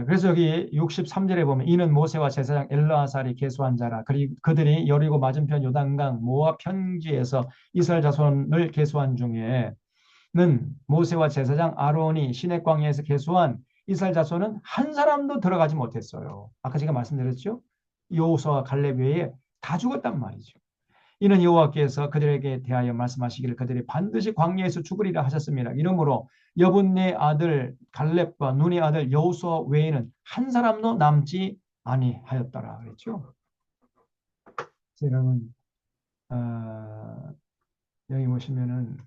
그래서 여기 63절에 보면 이는 모세와 제사장 엘르아살이 계수한 자라. 그들이 여리고 맞은편 요단강 모압 편지에서 이스라엘 자손을 계수한 중에는 모세와 제사장 아론이 시내 광야에서 계수한 이스라엘 자손은 한 사람도 들어가지 못했어요. 아까 제가 말씀드렸죠? 여호수아와 갈렙 외에 다 죽었단 말이죠. 이는 여호와께서 그들에게 대하여 말씀하시기를 그들이 반드시 광야에서 죽으리라 하셨습니다. 이러므로 여분네 아들 갈렙과 눈의 아들 여호수아 외에는 한 사람도 남지 아니하였더라 그랬죠. 여러분 여기 보시면은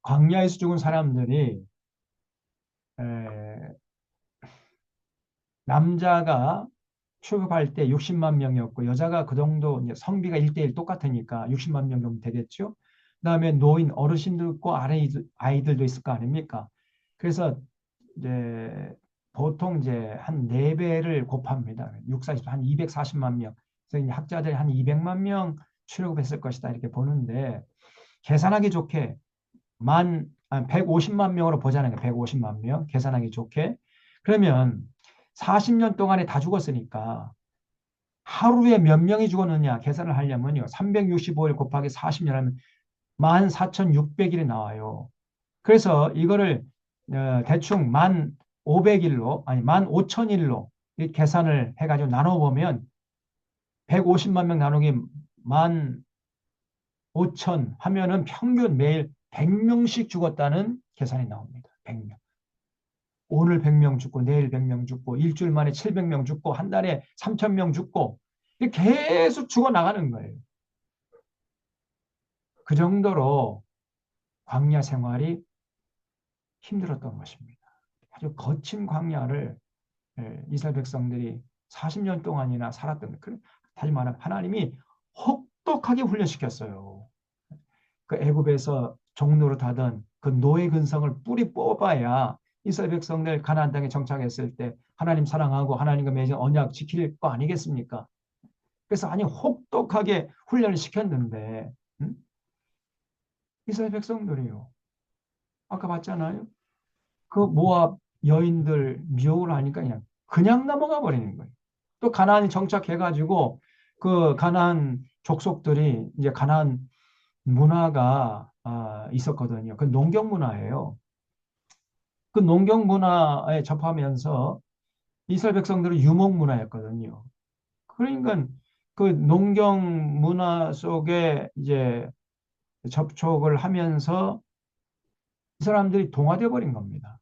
광야에서 죽은 사람들이 에, 남자가 출급할 때 60만 명이었고 여자가 그 정도 이제 성비가 1대1 똑같으니까 60만 명 정도 되겠죠. 그다음에 노인 어르신도 있고 아이들도 있을 거 아닙니까? 그래서 이제 보통 이제 한 4배를 곱합니다. 6, 40, 한 240만 명. 그래서 학자들이 한 200만 명 출급했을 것이다 이렇게 보는데 계산하기 좋게 150만 명으로 보자는 거예요. 150만 명 계산하기 좋게. 그러면 40년 동안에 다 죽었으니까 하루에 몇 명이 죽었느냐 계산을 하려면요. 365일 곱하기 40년 하면 14,600일이 나와요. 그래서 이거를 대충 1,500일로 아니 15,000일로 계산을 해가지고 나눠보면 150만 명 나누기 15,000 하면은 평균 매일 100명씩 죽었다는 계산이 나옵니다. 100명. 오늘 100명 죽고 내일 100명 죽고 일주일 만에 700명 죽고 한 달에 3,000명 죽고 계속 죽어나가는 거예요. 그 정도로 광야 생활이 힘들었던 것입니다. 아주 거친 광야를 이스라엘 백성들이 40년 동안이나 살았던 그 다시 말하면 하나님이 혹독하게 훈련시켰어요. 그 애굽에서 종로로 타던 그 노예 근성을 뿌리 뽑아야 이스라엘 백성들 가나안 땅에 정착했을 때 하나님 사랑하고 하나님과 맺은 언약 지킬 거 아니겠습니까? 그래서 아니 혹독하게 훈련을 시켰는데 이스라엘 백성들이요. 아까 봤잖아요. 그 모압 여인들 미혹을 하니까 그냥 넘어가 버리는 거예요. 또 가나안이 정착해가지고 그 가나안 족속들이 이제 가나안 문화가 있었거든요. 그 농경 문화예요. 그 농경 문화에 접하면서 이스라엘 백성들은 유목 문화였거든요. 그러니까 그 농경 문화 속에 이제 접촉을 하면서 이 사람들이 동화돼 버린 겁니다.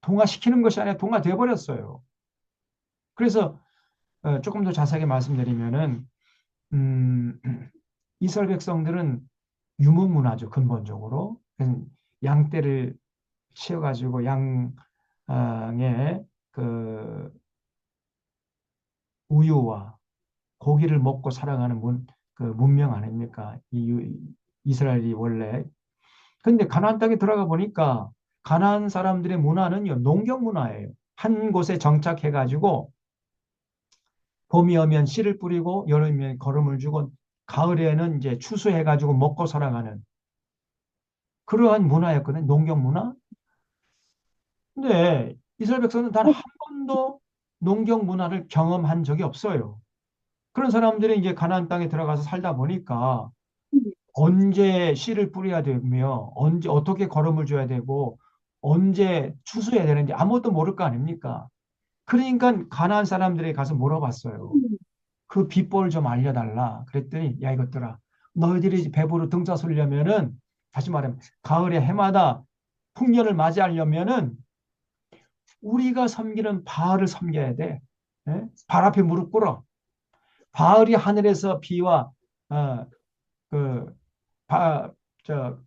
동화시키는 것이 아니라 동화돼 버렸어요. 그래서 조금 더 자세하게 말씀드리면은 음, 이스라엘 백성들은 유목 문화죠, 근본적으로. 양떼를 치어가지고 양의 그 우유와 고기를 먹고 살아가는 그 문명 아닙니까? 이스라엘이 원래. 근데 가나안 땅에 들어가 보니까 가나안 사람들의 문화는요, 농경 문화예요. 한 곳에 정착해가지고 봄이 오면 씨를 뿌리고 여름이면 거름을 주고 가을에는 이제 추수해가지고 먹고 살아가는 그러한 문화였거든요. 농경 문화. 근데 이스라엘 백성은 단 한 번도 농경 문화를 경험한 적이 없어요. 그런 사람들이 이제 가나안 땅에 들어가서 살다 보니까 언제 씨를 뿌려야 되며 언제 어떻게 거름을 줘야 되고 언제 추수해야 되는지 아무것도 모를 거 아닙니까? 그러니까 가나안 사람들이 가서 물어봤어요. 그 비법을 좀 알려달라. 그랬더니 야 이것들아 너희들이 배부로 등자서려면은 다시 말하면 가을에 해마다 풍년을 맞이하려면은 우리가 섬기는 바알을 섬겨야 돼. 예? 바알 앞에 무릎 꿇어. 바알이 하늘에서 비와 어, 그 바, 저,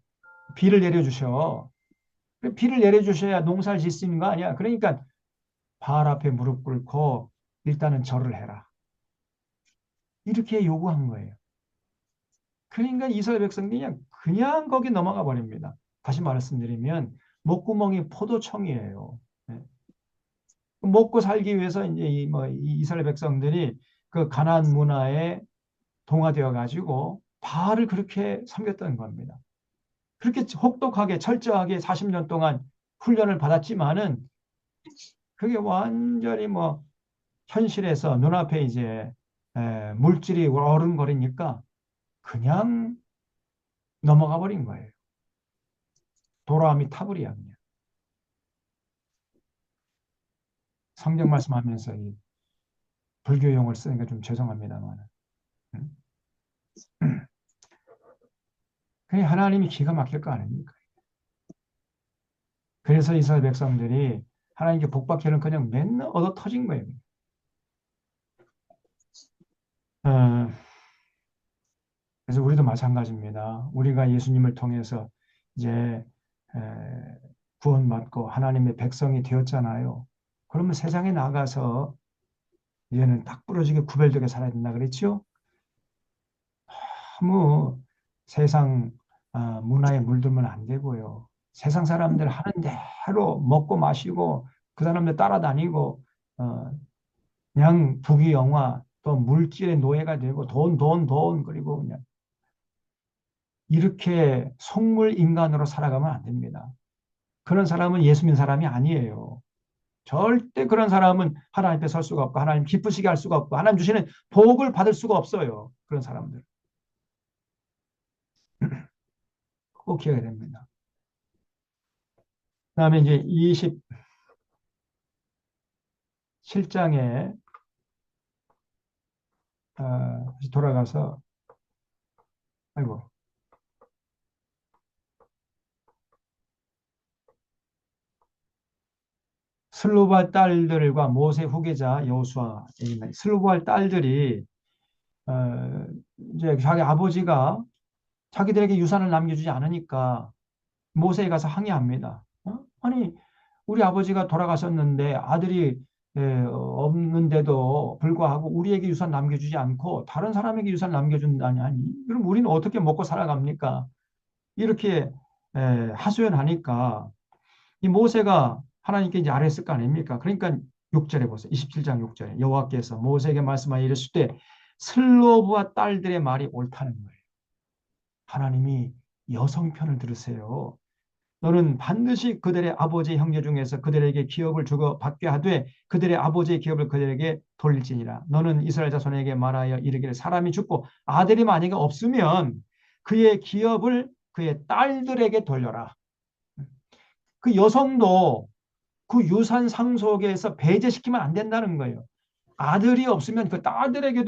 비를 내려주셔. 비를 내려주셔야 농사를 짓 수 있는 거 아니야. 그러니까 바알 앞에 무릎 꿇고 일단은 절을 해라. 이렇게 요구한 거예요. 그러니까 이스라엘 백성들이 그냥 거기 넘어가 버립니다. 다시 말씀드리면 목구멍이 포도청이에요. 네. 먹고 살기 위해서 이제 이 이스라엘 백성들이 그 가나안 문화에 동화되어 가지고 바알을 그렇게 섬겼던 겁니다. 그렇게 혹독하게 철저하게 40년 동안 훈련을 받았지만은 그게 완전히 현실에서 눈앞에 이제 물질이 어른거리니까 그냥 넘어가 버린 거예요. 도라미 타불이야 그냥. 성경 말씀하면서 이 불교 용어를 쓰니까 좀 죄송합니다만. 그냥 하나님이 기가 막힐 거 아닙니까? 그래서 이스라엘 백성들이 하나님께 복받기는 그냥 맨날 얻어 터진 거예요. 어, 그래서 우리도 마찬가지입니다. 우리가 예수님을 통해서 이제 구원받고 하나님의 백성이 되었잖아요. 그러면 세상에 나가서 이제는 딱 부러지게 구별되게 살아야 된다 그랬죠? 너무 세상 문화에 물들면 안 되고요. 세상 사람들 하는 대로 먹고 마시고 그 사람들 따라다니고 어, 그냥 부귀영화 또 물질의 노예가 되고 돈 그리고 그냥 이렇게 속물 인간으로 살아가면 안 됩니다. 그런 사람은 예수 믿는 사람이 아니에요. 절대 그런 사람은 하나님 앞에 설 수가 없고 하나님 기쁘시게 할 수가 없고 하나님 주시는 복을 받을 수가 없어요. 그런 사람들. 꼭 기억해야 됩니다. 그다음에 이제 27장에 돌아가서 아이고 슬로발 딸들과 모세 후계자 여호수아 슬로발 딸들이 어, 이제 자기 아버지가 자기들에게 유산을 남겨주지 않으니까 모세에 가서 항의합니다. 어? 아니, 우리 아버지가 돌아가셨는데 아들이 없는데도 불구하고 우리에게 유산 남겨주지 않고 다른 사람에게 유산 남겨준다니. 아니, 그럼 우리는 어떻게 먹고 살아갑니까? 이렇게 하소연하니까 이 모세가 하나님께 이제 아뢰었을 거 아닙니까? 그러니까 6절에 보세요. 27장 6절에 여호와께서 모세에게 말씀하여 이르실 때 슬로브와 딸들의 말이 옳다는 거예요. 하나님이 여성 편을 들으세요. 너는 반드시 그들의 아버지의 형제 중에서 그들에게 기업을 주고 받게 하되 그들의 아버지의 기업을 그들에게 돌릴지니라. 너는 이스라엘 자손에게 말하여 이르기를 사람이 죽고 아들이 만약에 없으면 그의 기업을 그의 딸들에게 돌려라. 그 여성도 그 유산 상속에서 배제시키면 안 된다는 거예요. 아들이 없으면 그 딸들에게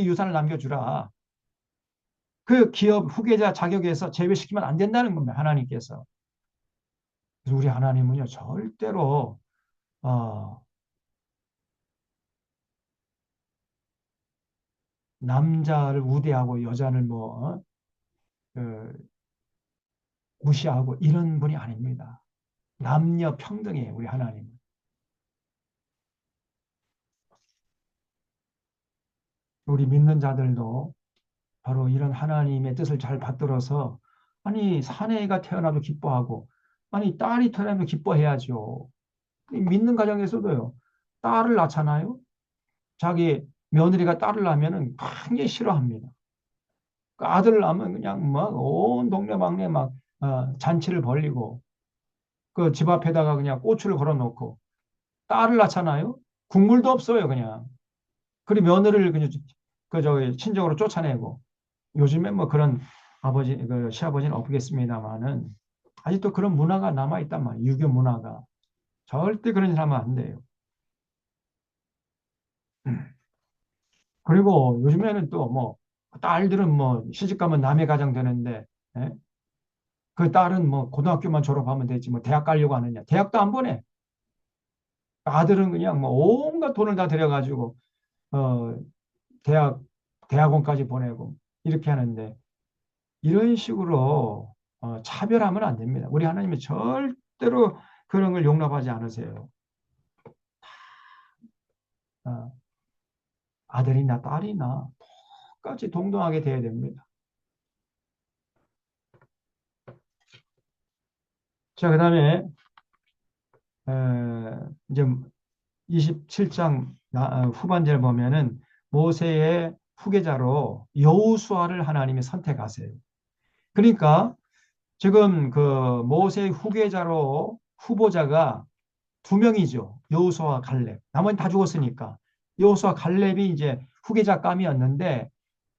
유산을 남겨주라. 그 기업 후계자 자격에서 제외시키면 안 된다는 겁니다. 하나님께서. 그래서 우리 하나님은요 절대로 어, 남자를 우대하고 여자를 그, 무시하고 이런 분이 아닙니다. 남녀 평등이에요. 우리 하나님. 우리 믿는 자들도 바로 이런 하나님의 뜻을 잘 받들어서 아니 사내가 태어나도 기뻐하고 아니 딸이 태어나도 기뻐해야죠. 믿는 가정에서도요. 딸을 낳잖아요. 자기 며느리가 딸을 낳으면 굉장히 싫어합니다. 그 아들을 낳으면 그냥 막 온 동네 막내 막 잔치를 벌리고 그 집 앞에다가 그냥 고추를 걸어놓고 딸을 낳잖아요. 국물도 없어요 그냥. 그리고 며느리를 그냥 그 저기 친정으로 쫓아내고 요즘에 뭐 그런 아버지 그 시아버지는 없겠습니다만은 아직도 그런 문화가 남아 있단 말이에요. 유교 문화가 절대 그런 일 하면 안 돼요. 그리고 요즘에는 또 뭐 딸들은 뭐 시집 가면 남의 가정 되는데 예? 그 딸은 뭐 고등학교만 졸업하면 되지 뭐 대학 가려고 하느냐 대학도 안 보내. 아들은 그냥 뭐 온갖 돈을 다 들여가지고 어 대학 대학원까지 보내고 이렇게 하는데 이런 식으로 차별하면 안 됩니다. 우리 하나님은 절대로 그런 걸 용납하지 않으세요. 어, 아들이나 딸이나 똑같이 동등하게 돼야 됩니다. 자, 그다음에 이제 27장 후반절을 보면은 모세의 후계자로 여호수아를 하나님이 선택하세요. 그러니까 지금 그 모세의 후계자로 후보자가 두 명이죠. 여호수아와 갈렙. 나머지 다 죽었으니까. 여호수아 갈렙이 이제 후계자감이었는데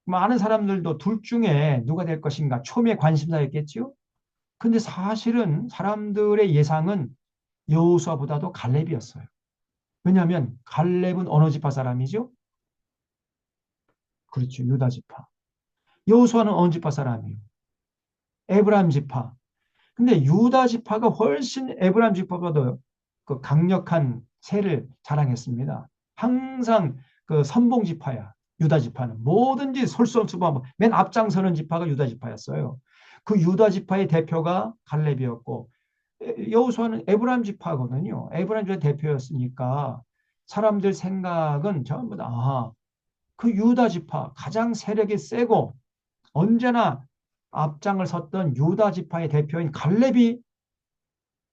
많은 사람들도 둘 중에 누가 될 것인가 초미의 관심사였겠죠. 근데 사실은 사람들의 예상은 여호수아보다도 갈렙이었어요. 왜냐하면 갈렙은 어느 지파 사람이죠? 그렇죠. 유다 지파. 여호수아는 어느 지파 사람이에요? 에브라임 지파. 근데 유다 지파가 훨씬 에브라임 지파보다 그 강력한 세를 자랑했습니다. 항상 그 선봉 지파야. 유다 지파는 뭐든지 솔선수범 맨 앞장서는 지파가 유다 지파였어요. 그 유다 지파의 대표가 갈렙이었고 여호수아는 에브라임 지파거든요. 에브라임 지파 대표였으니까 사람들 생각은 전부 다 그 유다 지파 가장 세력이 세고 언제나 앞장을 섰던 유다 지파의 대표인 갈렙이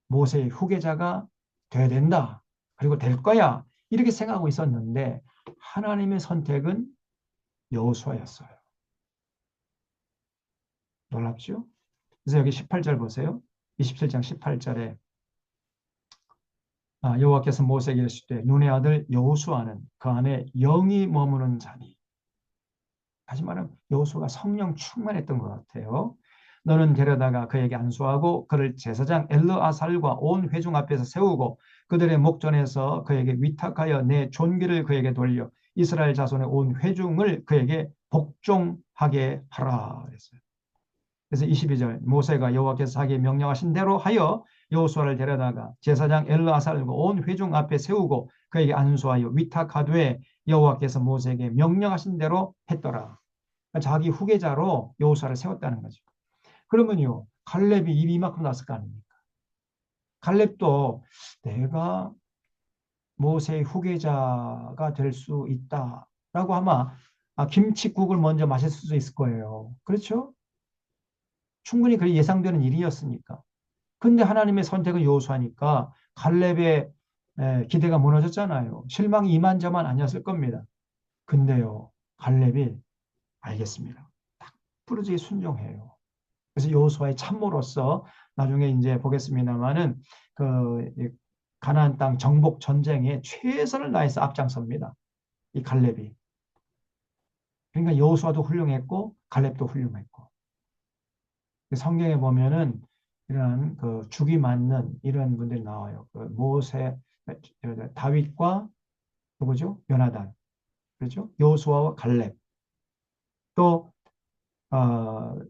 모세의 후계자가 돼야 된다. 그리고 될 거야. 이렇게 생각하고 있었는데 하나님의 선택은 여호수아였어요. 놀랍죠? 그래서 여기 18절 보세요. 27장 18절에 여호와께서 모세에게 이르시되 눈의 아들 여호수아는 그 안에 영이 머무는 자니 다시 말하면 여호수아가 성령 충만했던 것 같아요. 너는 데려다가 그에게 안수하고 그를 제사장 엘르아살과 온 회중 앞에서 세우고 그들의 목전에서 그에게 위탁하여 내 존귀를 그에게 돌려 이스라엘 자손의 온 회중을 그에게 복종하게 하라 그랬어요. 그래서 22절 모세가 여호와께서 하기에 명령하신 대로 하여 여호수아를 데려다가 제사장 엘르아살과 온 회중 앞에 세우고 그에게 안수하여 위탁하되 여호와께서 모세에게 명령하신 대로 했더라. 자기 후계자로 여호수아를 세웠다는 거죠. 그러면요 갈렙이 입이 이만큼 났을 거 아닙니까? 갈렙도 내가 모세의 후계자가 될 수 있다라고 아마 김칫국을 먼저 마실 수도 있을 거예요. 그렇죠? 충분히 그 예상되는 일이었으니까. 근데 하나님의 선택은 여호수아니까 갈렙의 기대가 무너졌잖아요. 실망이 이만저만 아니었을 겁니다. 근데요, 갈렙이 알겠습니다. 딱 부르짖게 순종해요. 그래서 여호수아의 참모로서 나중에 이제 보겠습니다만은 그 가나안 땅 정복 전쟁에 최선을 다해서 앞장섭니다. 이 갈렙이. 그러니까 여호수아도 훌륭했고 갈렙도 훌륭했고. 성경에 보면은 이런 그 죽이 맞는 이런 분들이 나와요. 그 모세, 다윗과 누구죠? 요나단, 그렇죠? 여호수아와 갈렙. 또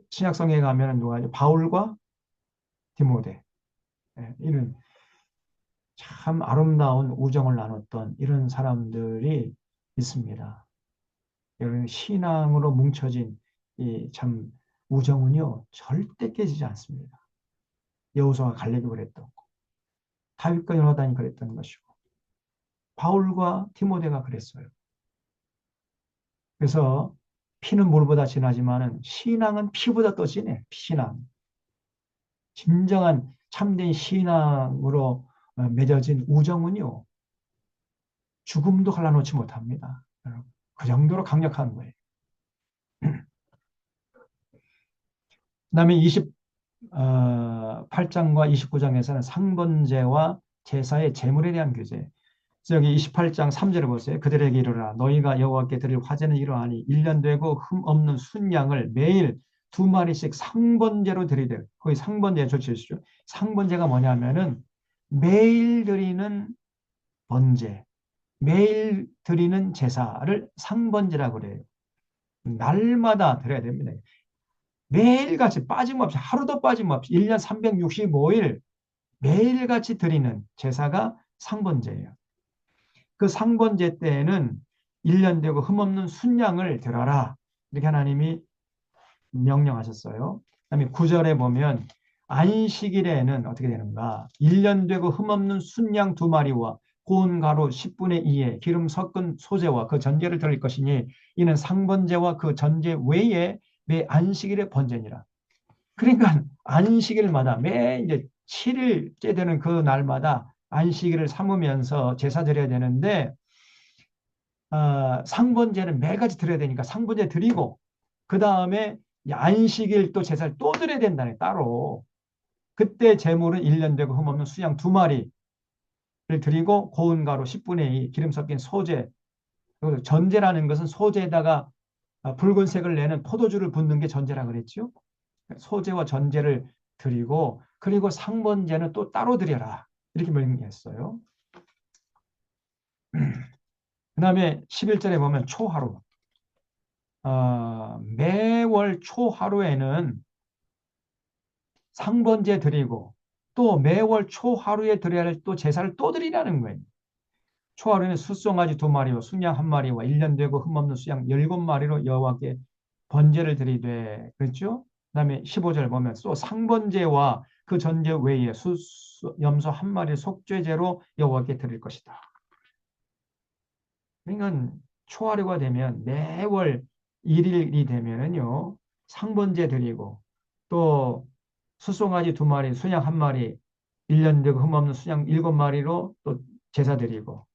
신약 성경에 가면은 누가 있죠? 바울과 디모데. 이런 참 아름다운 우정을 나눴던 이런 사람들이 있습니다. 여러분 신앙으로 뭉쳐진 이 참 우정은요 절대 깨지지 않습니다. 여호수아와 갈렙이 그랬던 거, 다윗과 요나단이 그랬던 것이고, 바울과 디모데가 그랬어요. 그래서 피는 물보다 진하지만은 신앙은 피보다 더 진해. 신앙. 진정한 참된 신앙으로 맺어진 우정은요 죽음도 갈라놓지 못합니다. 그 정도로 강력한 거예요. 그다음에 28장과 29장에서는 상번제와 제사의 제물에 대한 규제. 여기 28장 3절을 보세요. 그들에게 이르라 너희가 여호와께 드릴 화제는 이러하니 1년 되고 흠 없는 순양을 매일 2마리씩 상번제로 드리되, 거기 상번제 조치해주시죠. 상번제가 뭐냐면은 매일 드리는 번제, 매일 드리는 제사를 상번제라고 그래요. 날마다 드려야 됩니다. 매일같이 빠짐없이, 하루도 빠짐없이 1년 365일 매일같이 드리는 제사가 상번제예요. 그 상번제 때에는 1년 되고 흠없는 순양을 드려라. 이렇게 하나님이 명령하셨어요. 그다음에 9절에 보면 안식일에는 어떻게 되는가? 1년 되고 흠없는 순양 2마리와 고운 가루 10분의 2에 기름 섞은 소재와 그 전제를 드릴 것이니 이는 상번제와 그 전제 외에 매 안식일의 번제니라. 그러니까 안식일마다 매 이제 7일째 되는 그 날마다 안식일을 삼으면서 제사 드려야 되는데 상번제는 매일같이 드려야 되니까 상번제 드리고 그 다음에 안식일 또 제사를 또 드려야 된다네 따로. 그때 제물은 1년 되고 흠없는 수양 2마리를 드리고 고운 가루 10분의 2 기름 섞인 소재. 전제라는 것은 소재에다가 붉은색을 내는 포도주를 붓는 게 전제라 그랬죠. 소재와 전제를 드리고 그리고 상번제는 또 따로 드려라. 이렇게 명령했어요. 그 다음에 11절에 보면 초하루. 매월 초하루에는 상번제 드리고 또 매월 초하루에 드려야 할 또 제사를 또 드리라는 거예요. 초하루에는 숫송아지 2마리와 순양 1마리와 1년 되고 흠없는 수양 7마리로 여호와께 번제를 드리되, 그렇죠? 그다음에 15절 보면 또 상번제와 그 전제 외에 염소 1마리 속죄제로 여호와께 드릴 것이다. 그러니까 초하루가 되면 매월 1일이 되면은요 상번제 드리고 또 숫송아지 2마리, 순양 1마리, 1년 되고 흠없는 순양 7마리로 또 제사 드리고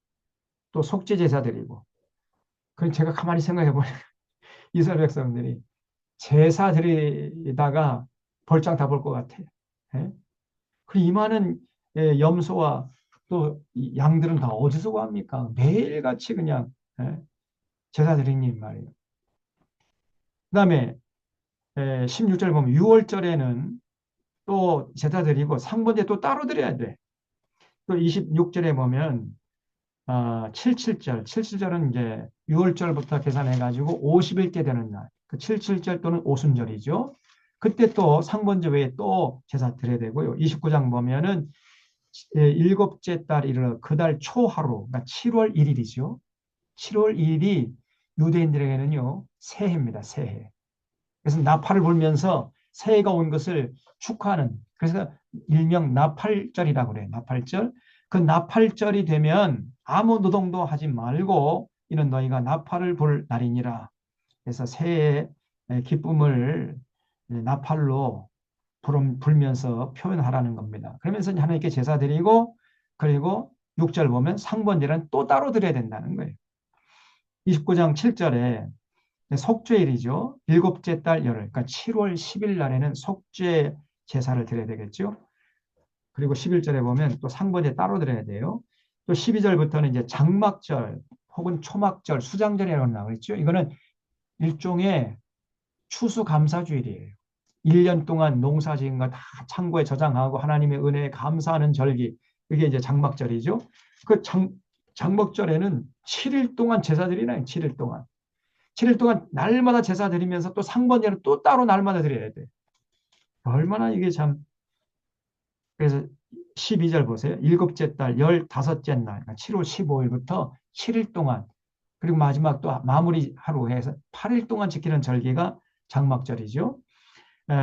또 속죄 제사 드리고. 그럼 제가 가만히 생각해 보니까 이스라엘 백성들이 제사 드리다가 벌장 다 볼 것 같아요. 예? 그리고 이 많은 염소와 또 양들은 다 어디서 구합니까? 매일같이 그냥 제사 드리니 말이에요. 그 다음에 16절 보면 6월절에는 또 제사 드리고 상번제 또 따로 드려야 돼. 또 26절에 보면 77절은 이제 6월절부터 계산해가지고 50일째 되는 날, 그 77절 또는 오순절이죠. 그때 또 상번제 외에 또 제사 드려야 되고요. 29장 보면은 일곱째 달 이르러 그달 초하루, 그러니까 7월 1일이죠. 7월 2일이 유대인들에게는요 새해입니다. 새해. 그래서 나팔을 불면서 새해가 온 것을 축하하는. 그래서 일명 나팔절이라고 그래요. 나팔절. 그 나팔절이 되면 아무 노동도 하지 말고 이는 너희가 나팔을 불 날이니라. 그래서 새해 기쁨을 나팔로 불면서 표현하라는 겁니다. 그러면서 하나님께 제사 드리고 그리고 6절 보면 상번제는 또 따로 드려야 된다는 거예요. 29장 7절에 속죄일이죠. 일곱째 달 열흘, 그러니까 7월 10일 날에는 속죄 제사를 드려야 되겠죠. 그리고 11절에 보면 또 상번제 따로 드려야 돼요. 또 12절부터는 이제 장막절 혹은 초막절, 수장절이라고 나와 있죠. 이거는 일종의 추수감사주일이에요. 1년 동안 농사 지은 거 다 창고에 저장하고 하나님의 은혜에 감사하는 절기. 그게 이제 장막절이죠. 그 장막절에는 7일 동안 제사 드리나요? 7일 동안. 7일 동안 날마다 제사 드리면서 또 상번제는 또 따로 날마다 드려야 돼. 얼마나 이게 참. 그래서 12절 보세요. 일곱째 달 15째 날, 그러니까 7월 15일부터 7일 동안, 그리고 마지막 또 마무리 하루 해서 8일 동안 지키는 절기가 장막절이죠.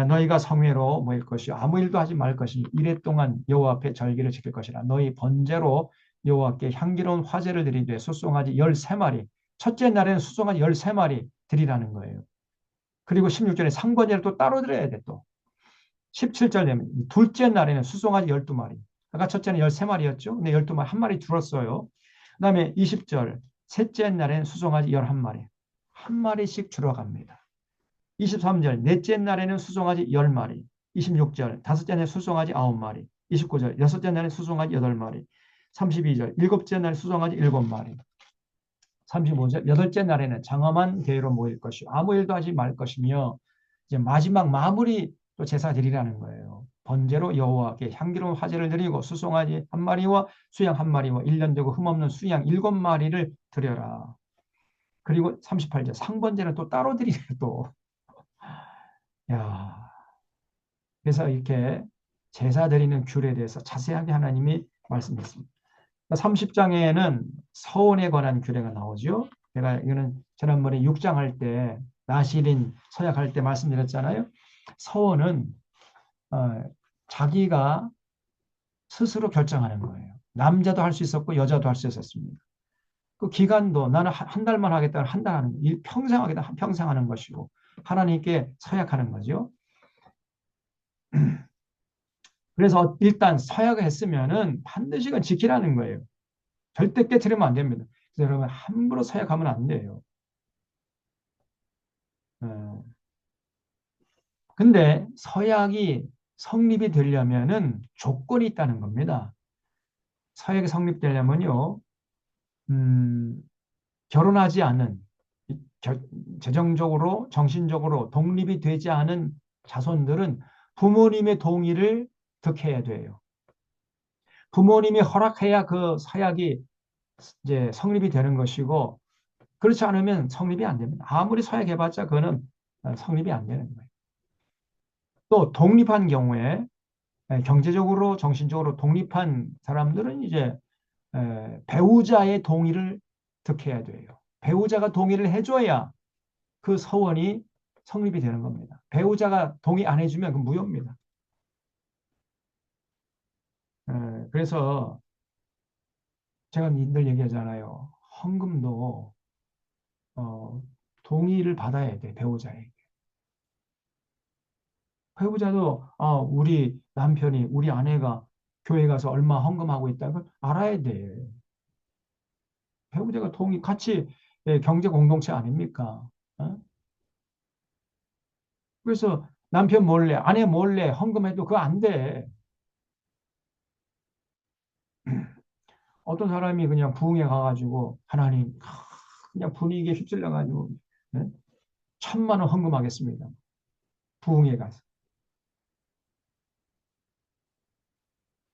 너희가 성회로 모일 것이요 아무 일도 하지 말 것이니 이래 동안 여호와 앞에 절기를 지킬 것이라. 너희 번제로 여호와께 향기로운 화제를 드리되 수송아지 13마리, 첫째 날에는 수송아지 13마리 드리라는 거예요. 그리고 16절에 상번제를 또 따로 드려야 돼. 또 17절 되면 둘째 날에는 수송아지 12마리. 아까 첫째는 13마리였죠. 근데 12마리 한 마리 줄었어요. 그다음에 20절 셋째 날에는 수송아지 11마리. 한 마리씩 줄어갑니다. 23절 넷째 날에는 수송아지 10마리. 26절 다섯째 날에 수송아지 9마리. 29절 여섯째 날에 수송아지 8마리. 32절 일곱째 날에 수송아지 7마리. 35절 여덟째 날에는 장엄한 대회로 모일 것이요 아무 일도 하지 말 것이며 이제 마지막 마무리 또 제사 드리라는 거예요. 번제로 여호와께 향기로운 화제를 드리고 수송아지 한 마리와 수양 한 마리와 1년 되고 흠없는 수양 7마리를 드려라. 그리고 38절 상번제는 또 따로 드리래 또. 야, 그래서 이렇게 제사 드리는 귤에 대해서 자세하게 하나님이 말씀했습니다. 30장에는 서원에 관한 규례가 나오죠. 제가 이거는 지난번에 6장 할 때 나실인 서약할 때 말씀드렸잖아요. 서원은 자기가 스스로 결정하는 거예요. 남자도 할 수 있었고 여자도 할 수 있었습니다. 그 기간도 나는 한 달만 하겠다 한 달 하는 거, 평생 하겠다 평생 하는 것이고 하나님께 서약하는 거죠. 그래서 일단 서약을 했으면은 반드시 건 지키라는 거예요. 절대 깨트리면 안 됩니다. 그래서 여러분 함부로 서약하면 안 돼요. 근데 서약이 성립이 되려면은 조건이 있다는 겁니다. 서약이 성립되려면요, 음, 결혼하지 않은, 재정적으로, 정신적으로 독립이 되지 않은 자손들은 부모님의 동의를 득해야 돼요. 부모님이 허락해야 그 서약이 이제 성립이 되는 것이고, 그렇지 않으면 성립이 안 됩니다. 아무리 서약해봤자 그거는 성립이 안 되는 거예요. 또 독립한 경우에 경제적으로, 정신적으로 독립한 사람들은 이제 배우자의 동의를 득해야 돼요. 배우자가 동의를 해줘야 그 서원이 성립이 되는 겁니다. 배우자가 동의 안 해주면 그 무효입니다. 그래서 제가 늘 얘기하잖아요. 헌금도 동의를 받아야 돼, 배우자에게. 배우자도 우리 남편이, 우리 아내가 교회 가서 얼마 헌금하고 있다는 걸 알아야 돼. 배우자가 동의, 같이 경제 공동체 아닙니까? 어? 그래서 남편 몰래, 아내 몰래 헌금해도 그거 안 돼. 어떤 사람이 그냥 부흥회 가가지고 하나님 그냥 분위기에 휩쓸려가지고 1,000만 원 헌금하겠습니다. 부흥회 가서.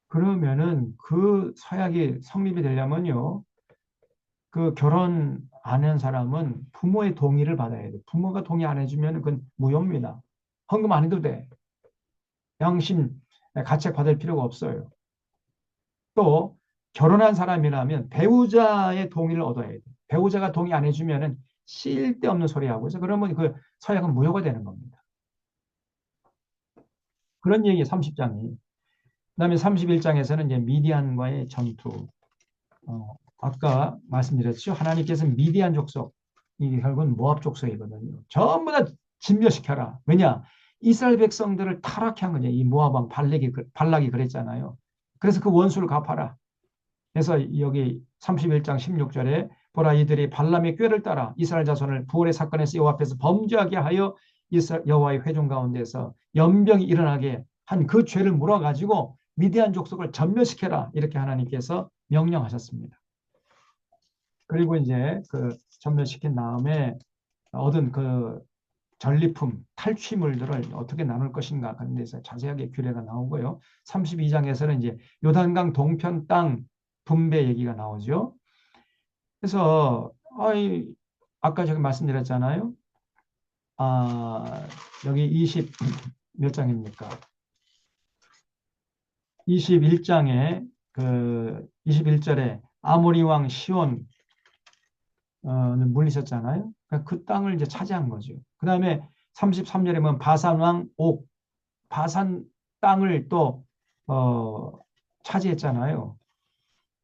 그러면은 그 서약이 성립이 되려면요. 그 결혼 안 한 사람은 부모의 동의를 받아야 돼. 부모가 동의 안 해주면 그건 무효입니다. 헌금 안 해도 돼. 양심 가책 받을 필요가 없어요. 또 결혼한 사람이라면 배우자의 동의를 얻어야 돼. 배우자가 동의 안 해주면은 쓸데없는 소리 하고 있어. 그러면 그 서약은 무효가 되는 겁니다. 그런 얘기 30장이. 그다음에 31장에서는 이제 미디안과의 전투. 아까 말씀드렸죠. 하나님께서 미디안 족속, 이게 결국은 모압 족속이거든요. 전부 다 진멸시켜라. 왜냐? 이스라엘 백성들을 타락한 거죠. 이 모압 왕 발락이 그랬잖아요. 그래서 그 원수를 갚아라. 그래서 여기 31장 16절에 보라 이들이 발람의 꾀를 따라 이스라엘 자손을 부활의 사건에서 여호와 앞에서 범죄하게 하여 여호와의 회중 가운데서 연병이 일어나게 한 그 죄를 물어가지고 미디안 족속을 전멸시켜라. 이렇게 하나님께서 명령하셨습니다. 그리고 이제 그 전멸시킨 다음에 얻은 그 전리품, 탈취물들을 어떻게 나눌 것인가 하는 데서 자세하게 규례가 나오고요. 32장에서는 이제 요단강 동편 땅 분배 얘기가 나오죠. 그래서 아까 저기 말씀드렸잖아요. 여기 20 몇 장입니까? 21장에 그 21절에 아모리 왕 시온 물리셨잖아요. 그러니까 그 땅을 이제 차지한 거죠. 그 다음에 33절에 보면 바산 왕 옥, 바산 땅을 또 차지했잖아요.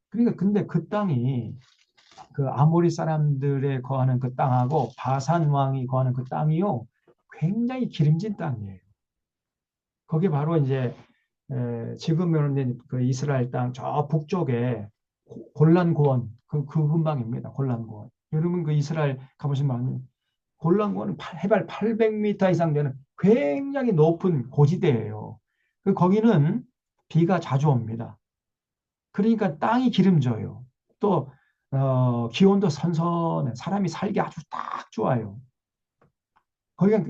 그러니까 근데 그 땅이 그 아모리 사람들의 거하는 그 땅하고 바산 왕이 거하는 그 땅이요, 굉장히 기름진 땅이에요. 그게 바로 이제 지금은 그 이스라엘 땅 저 북쪽에 골란 고원 그 근방입니다. 골란 고원. 여러분 그 이스라엘 가보시면 골란 고원은 해발 800m 이상 되는 굉장히 높은 고지대예요. 거기는 비가 자주 옵니다. 그러니까 땅이 기름져요. 또 기온도 선선해. 사람이 살기 아주 딱 좋아요. 거기가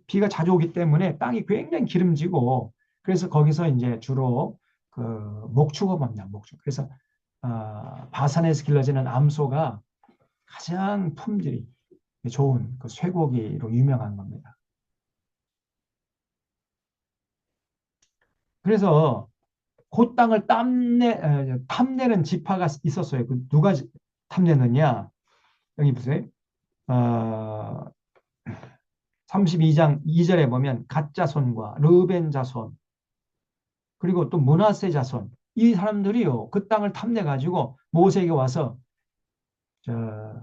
비가 자주 오기 때문에 땅이 굉장히 기름지고, 그래서 거기서 이제 주로 그 목축업 합니다. 목축. 그래서 바산에서 길러지는 암소가 가장 품질이 좋은 그 쇠고기로 유명한 겁니다. 그래서 그 땅을 탐내는 지파가 있었어요. 그 누가 탐내느냐? 여기 보세요. 32장 2절에 보면 갓 자손과 르벤 자손, 그리고 또 므낫세 자손, 이 사람들이요 그 땅을 탐내 가지고 모세에게 와서 저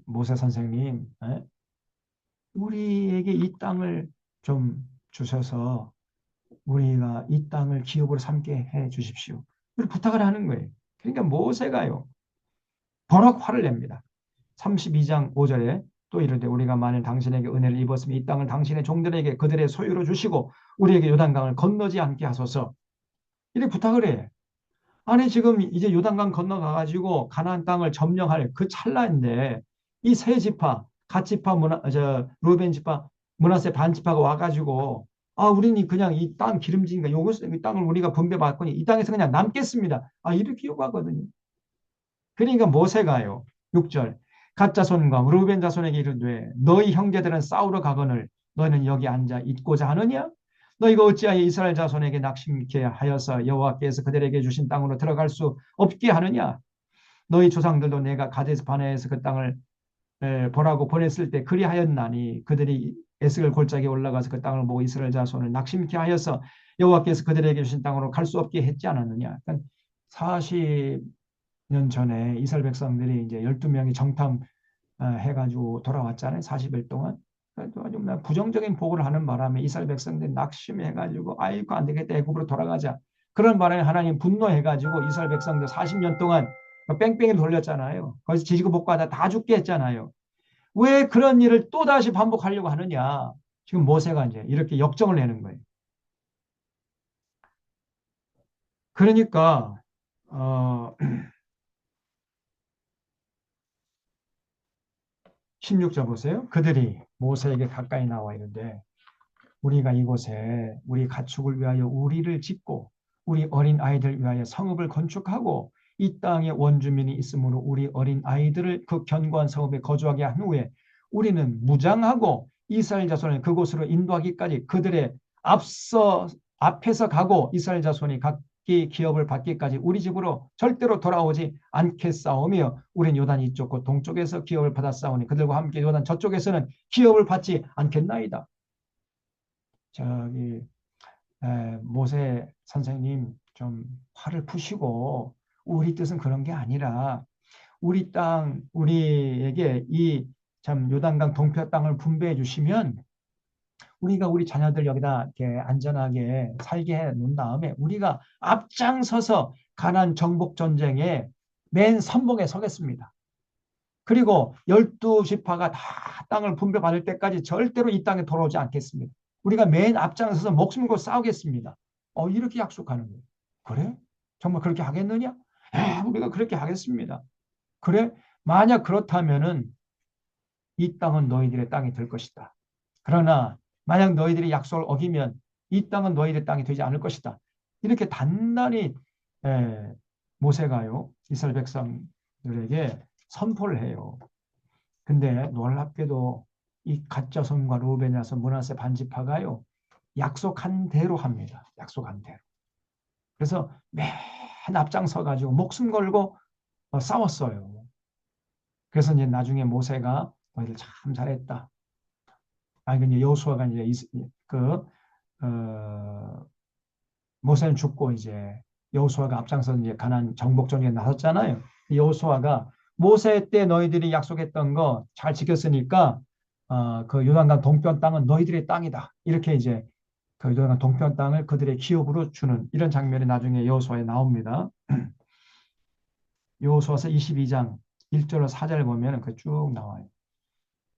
모세 선생님, 우리에게 이 땅을 좀 주셔서 우리가 이 땅을 기업으로 삼게 해 주십시오. 그리고 부탁을 하는 거예요. 그러니까 모세가요 버럭 화를 냅니다. 32장 5절에 또 이르되 우리가 만일 당신에게 은혜를 입었으면 이 땅을 당신의 종들에게 그들의 소유로 주시고 우리에게 요단강을 건너지 않게 하소서. 이렇게 부탁을 해. 아니 지금 이제 요단강 건너가 가지고 가나안 땅을 점령할 그 찰나인데 이 세 지파, 갓 지파, 루벤 지파, 므낫세 반 지파가 와 가지고 우리는 그냥 이 땅 기름지니까 이 땅을 우리가 분배받거니 이 땅에서 그냥 남겠습니다. 이렇게 요구하거든요. 그러니까 모세가요. 6절. 갓 자손과 루벤 자손에게 이르되 너희 형제들은 싸우러 가거늘 너희는 여기 앉아 있고자 하느냐? 너희가 어찌하여 이스라엘 자손에게 낙심케 하여서 여호와께서 그들에게 주신 땅으로 들어갈 수 없게 하느냐? 너희 조상들도 내가 가데스 바네에서 그 땅을 보라고 보냈을 때 그리하였나니 그들이 에스겔 골짜기에 올라가서 그 땅을 보고 이스라엘 자손을 낙심케 하여서 여호와께서 그들에게 주신 땅으로 갈 수 없게 했지 않았느냐? 그러니까 40년 전에 이스라엘 백성들이 이제 12명이 정탐 해가지고 돌아왔잖아요. 40일 동안. 아주 부정적인 보고를 하는 바람에 이스라엘 백성들이 낙심해가지고 아이고 안 되겠다 애굽으로 돌아가자. 그런 바람에 하나님 분노해가지고 이스라엘 백성들 40년 동안 뺑뺑이를 돌렸잖아요. 거기서 지지고 볶아다 다 죽게 했잖아요. 왜 그런 일을 또 다시 반복하려고 하느냐? 지금 모세가 이제 이렇게 역정을 내는 거예요. 그러니까 16절 보세요. 그들이 모세에게 가까이 나와 이르되 우리가 이곳에 우리 가축을 위하여 우리를 짓고 우리 어린 아이들 위하여 성읍을 건축하고 이 땅에 원주민이 있으므로 우리 어린 아이들을 그 견고한 성읍에 거주하게 한 후에 우리는 무장하고 이스라엘 자손을 그곳으로 인도하기까지 그들의 앞에서 가고 이스라엘 자손이 각기 기업을 받기까지 우리 집으로 절대로 돌아오지 않겠사오며 우리는 요단 이쪽과 동쪽에서 기업을 받았사오니 그들과 함께 요단 저쪽에서는 기업을 받지 않겠나이다. 저기 모세 선생님 좀 화를 푸시고 우리 뜻은 그런 게 아니라 우리 땅 우리에게 이 참 요단강 동편 땅을 분배해 주시면 우리가 우리 자녀들 여기다 이렇게 안전하게 살게 해 놓은 다음에 우리가 앞장서서 가나안 정복 전쟁에 맨 선봉에 서겠습니다. 그리고 12지파가 다 땅을 분배받을 때까지 절대로 이 땅에 돌아오지 않겠습니다. 우리가 맨 앞장서서 목숨 걸고 싸우겠습니다. 이렇게 약속하는 거예요. 그래? 정말 그렇게 하겠느냐? 우리가 그렇게 하겠습니다. 그래? 만약 그렇다면은 이 땅은 너희들의 땅이 될 것이다. 그러나 만약 너희들이 약속을 어기면 이 땅은 너희들의 땅이 되지 않을 것이다. 이렇게 단단히 모세가요 이스라엘 백성들에게 선포를 해요. 근데 놀랍게도 이 가짜 선과 루벤이라서 므낫세 반지파가요 약속한 대로 합니다. 약속한 대로. 그래서 맨 앞장서 가지고 목숨 걸고 싸웠어요. 그래서 이제 나중에 모세가 너희들 참 잘했다. 이제 여호수아가 이제 그 모세는 죽고 이제 여호수아가 앞장서 이제 가나안 정복 전쟁에 나섰잖아요. 여호수아가 모세 때 너희들이 약속했던 거 잘 지켰으니까 그 요단강 동편 땅은 너희들의 땅이다. 이렇게 이제 그 요단강 동편 땅을 그들의 기업으로 주는 이런 장면이 나중에 여호수아에 나옵니다. 여호수아서 22장 1절로 4절 보면 그 쭉 나와요.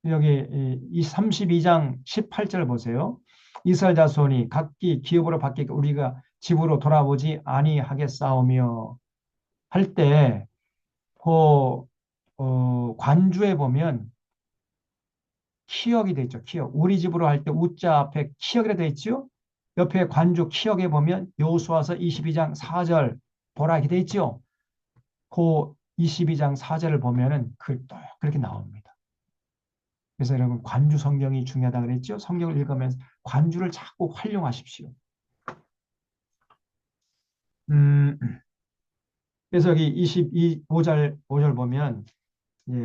여기 이 32장 18절 보세요. 이스라엘 자손이 각기 기업으로 받기까 우리가 집으로 돌아오지 아니하겠사오며 할 때 그 관주에 보면 키역이 돼 있죠. 키역. 우리 집으로 할 때 우자 앞에 키역이라 돼 있죠. 옆에 관주 키역에 보면 여호수아서 22장 4절 보라 이렇게 돼 있죠. 그 22장 4절을 보면은 그렇게 나옵니다. 그래서 여러분 관주 성경이 중요하다 그랬죠. 성경을 읽으면서 관주를 자꾸 활용하십시오. 음, 그래서 여기 5절 보면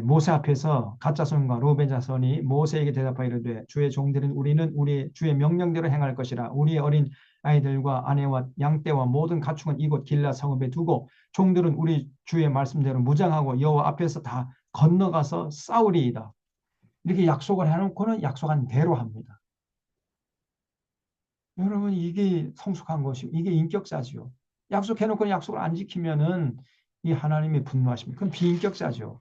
모세 앞에서 가짜 손과 루벤 자손이 모세에게 대답하여 이르되 주의 종들은 우리는 우리 주의 명령대로 행할 것이라 우리의 어린 아이들과 아내와 양떼와 모든 가축은 이곳 길라 성읍에 두고 종들은 우리 주의 말씀대로 무장하고 여호와 앞에서 다 건너가서 싸우리이다. 이렇게 약속을 해놓고는 약속한 대로 합니다. 여러분 이게 성숙한 것이고 이게 인격사지요. 약속해놓고 약속을 안 지키면은 이 하나님이 분노하십니다. 그건 비인격자죠.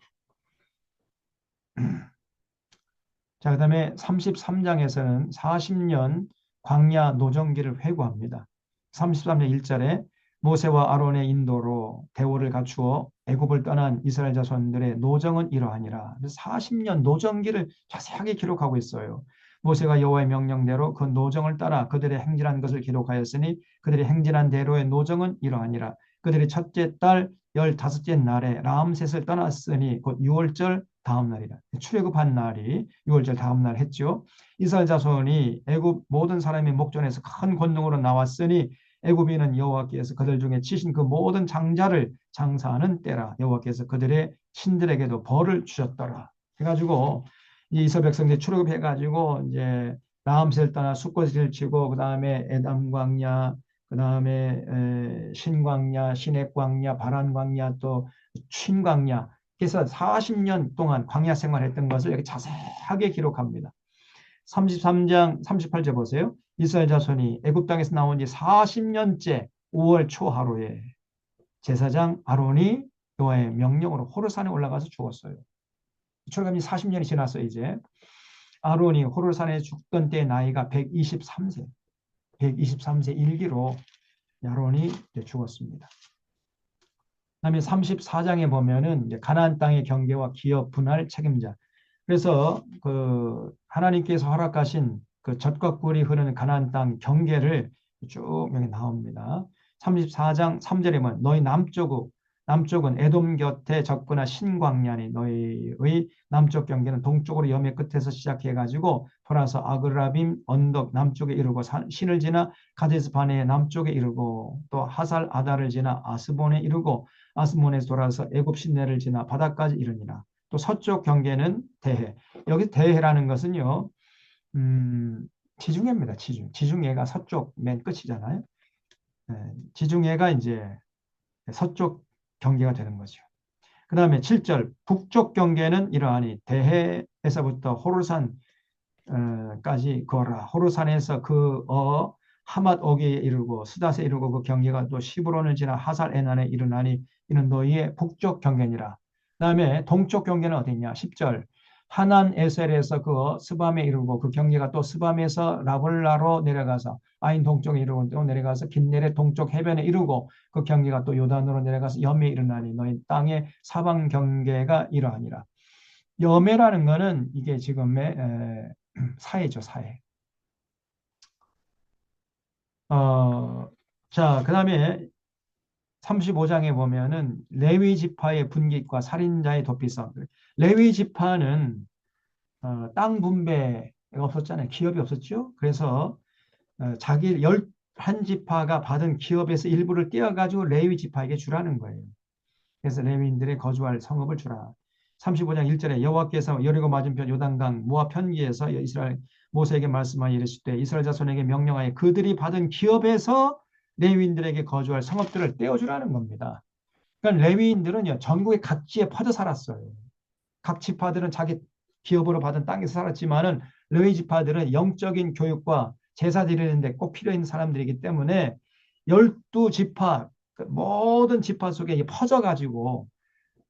자, 그 다음에 33장에서는 40년 광야 노정기를 회고합니다. 33장 1절에 모세와 아론의 인도로 대오를 갖추어 애굽을 떠난 이스라엘 자손들의 노정은 이러하니라. 40년 노정기를 자세하게 기록하고 있어요. 모세가 여호와의 명령대로 그 노정을 따라 그들의 행진한 것을 기록하였으니 그들이 행진한 대로의 노정은 이러하니라. 그들이 첫째 달 15째 날에 라암셋을 떠났으니 곧 6월절 다음 날이라. 출애굽한 날이 6월절 다음 날 했죠. 이스라엘 자손이 애굽 모든 사람의 목전에서 큰 권능으로 나왔으니 애굽인은 여호와께서 그들 중에 치신 그 모든 장자를 장사하는 때라. 여호와께서 그들의 신들에게도 벌을 주셨더라. 해가지고 이스라엘 백성들이 출애굽해가지고 이제 라암셋을 떠나 숫꽃을 치고 그 다음에 에담 광야, 그 다음에 신광야, 시냇광야, 바란광야, 또 춘광야. 그래서 40년 동안 광야 생활했던 것을 여기 자세하게 기록합니다. 33장 38절 보세요. 이스라엘 자손이 애굽 땅에서 나온 지 40년째 5월 초 하루에 제사장 아론이 여호와의 명령으로 호르산에 올라가서 죽었어요. 출애굽이 40년이 지났어요. 이제 아론이 호르산에 죽던 때 나이가 123세 123세 일기로 아론이 죽었습니다. 그다음에 34장에 보면은 이제 가나안 땅의 경계와 기업 분할 책임자. 그래서 그 하나님께서 허락하신 그 젖과 꿀이 흐르는 가나안 땅 경계를 쭉 여기 나옵니다. 34장 3절에 보면 너희 남쪽은 에돔 곁에 접근한 신광야니 너희의 남쪽 경계는 동쪽으로 여매 끝에서 시작해 가지고 돌아서 아그라빔 언덕 남쪽에 이르고 신을 지나 가데스 바네의 남쪽에 이르고 또 하살 아다를 지나 아스본에 이르고 아스몬에서 돌아서 애굽 시내를 지나 바다까지 이르니라. 또 서쪽 경계는 대해. 여기 대해라는 것은요. 지중해입니다. 지중해가 서쪽 맨 끝이잖아요. 지중해가 이제 서쪽 경계가 되는 거죠. 그 다음에 7절 북쪽 경계는 이러하니 대해에서부터 호르산까지 거라. 호르산에서 하맛 오기에 이르고 스닷에 이르고 그 경계가 또 시브론을 지나 하살 에난에 이르나니 이는 너희의 북쪽 경계니라. 그 다음에 동쪽 경계는 어디냐? 10절 하난 에셀에서 그 스밤에 이르고 그 경계가 또 스밤에서 라볼라로 내려가서 아인 동쪽에 이르고 또 내려가서 긴네레 동쪽 해변에 이르고 그 경계가 또 요단으로 내려가서 염에 이르나니 너희 땅의 사방 경계가 이러하니라. 염해라는 거는 이게 지금의 사해죠, 사해. 자, 그 다음에 35장에 보면은 레위 지파의 분깃과 살인자의 도피성. 레위 지파는 땅 분배가 없었잖아요. 기업이 없었죠. 그래서 자기 11지파가 받은 기업에서 일부를 떼어가지고 레위 지파에게 주라는 거예요. 그래서 레위인들의 거주할 성읍을 주라. 35장 1절에 여호와께서 여리고 맞은편 요단강 모압 편기에서 이스라엘 모세에게 말씀하여 이르시되 이스라엘 자손에게 명령하여 그들이 받은 기업에서 레위인들에게 거주할 성읍들을 떼어주라는 겁니다. 그러니까 레위인들은요 전국의 각지에 퍼져 살았어요. 각 지파들은 자기 기업으로 받은 땅에서 살았지만은 레위 지파들은 영적인 교육과 제사 드리는데 꼭 필요 있는 사람들이기 때문에 12지파 모든 지파 속에 퍼져가지고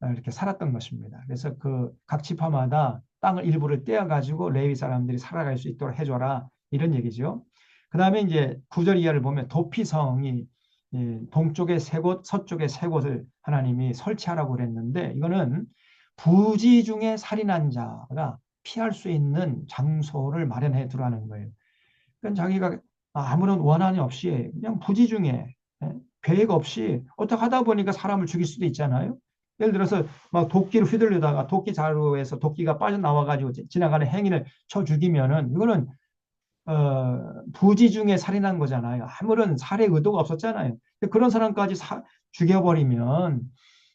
이렇게 살았던 것입니다. 그래서 그 각 지파마다 땅을 일부를 떼어가지고 레위 사람들이 살아갈 수 있도록 해줘라 이런 얘기죠. 그 다음에 이제 9절 이하를 보면 도피성이 동쪽에 세 곳, 서쪽에 세 곳을 하나님이 설치하라고 그랬는데 이거는 부지 중에 살인한 자가 피할 수 있는 장소를 마련해 두라는 거예요. 그러니까 자기가 아무런 원한이 없이 그냥 부지 중에 계획 없이 어떻게 하다 보니까 사람을 죽일 수도 있잖아요. 예를 들어서 막 도끼를 휘둘르다가 도끼 자루에서 도끼가 빠져나와가지고 지나가는 행인을 쳐 죽이면은 이거는 부지 중에 살인한 거잖아요. 아무런 살해 의도가 없었잖아요. 그런 사람까지 죽여버리면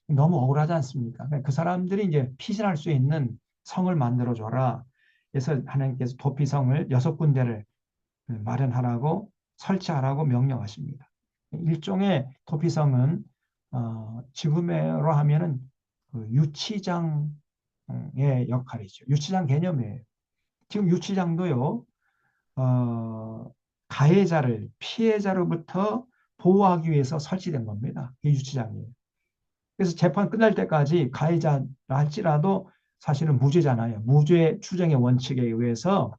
너무 억울하지 않습니까? 그러니까 그 사람들이 이제 피신할 수 있는 성을 만들어줘라. 그래서 하나님께서 도피성을 6군데를 마련하라고 설치하라고 명령하십니다. 일종의 도피성은 지금으로 하면은 그 유치장의 역할이죠. 유치장 개념이에요. 지금 유치장도요, 가해자를 피해자로부터 보호하기 위해서 설치된 겁니다. 이 유치장이에요. 그래서 재판 끝날 때까지 가해자 할지라도 사실은 무죄잖아요. 무죄 추정의 원칙에 의해서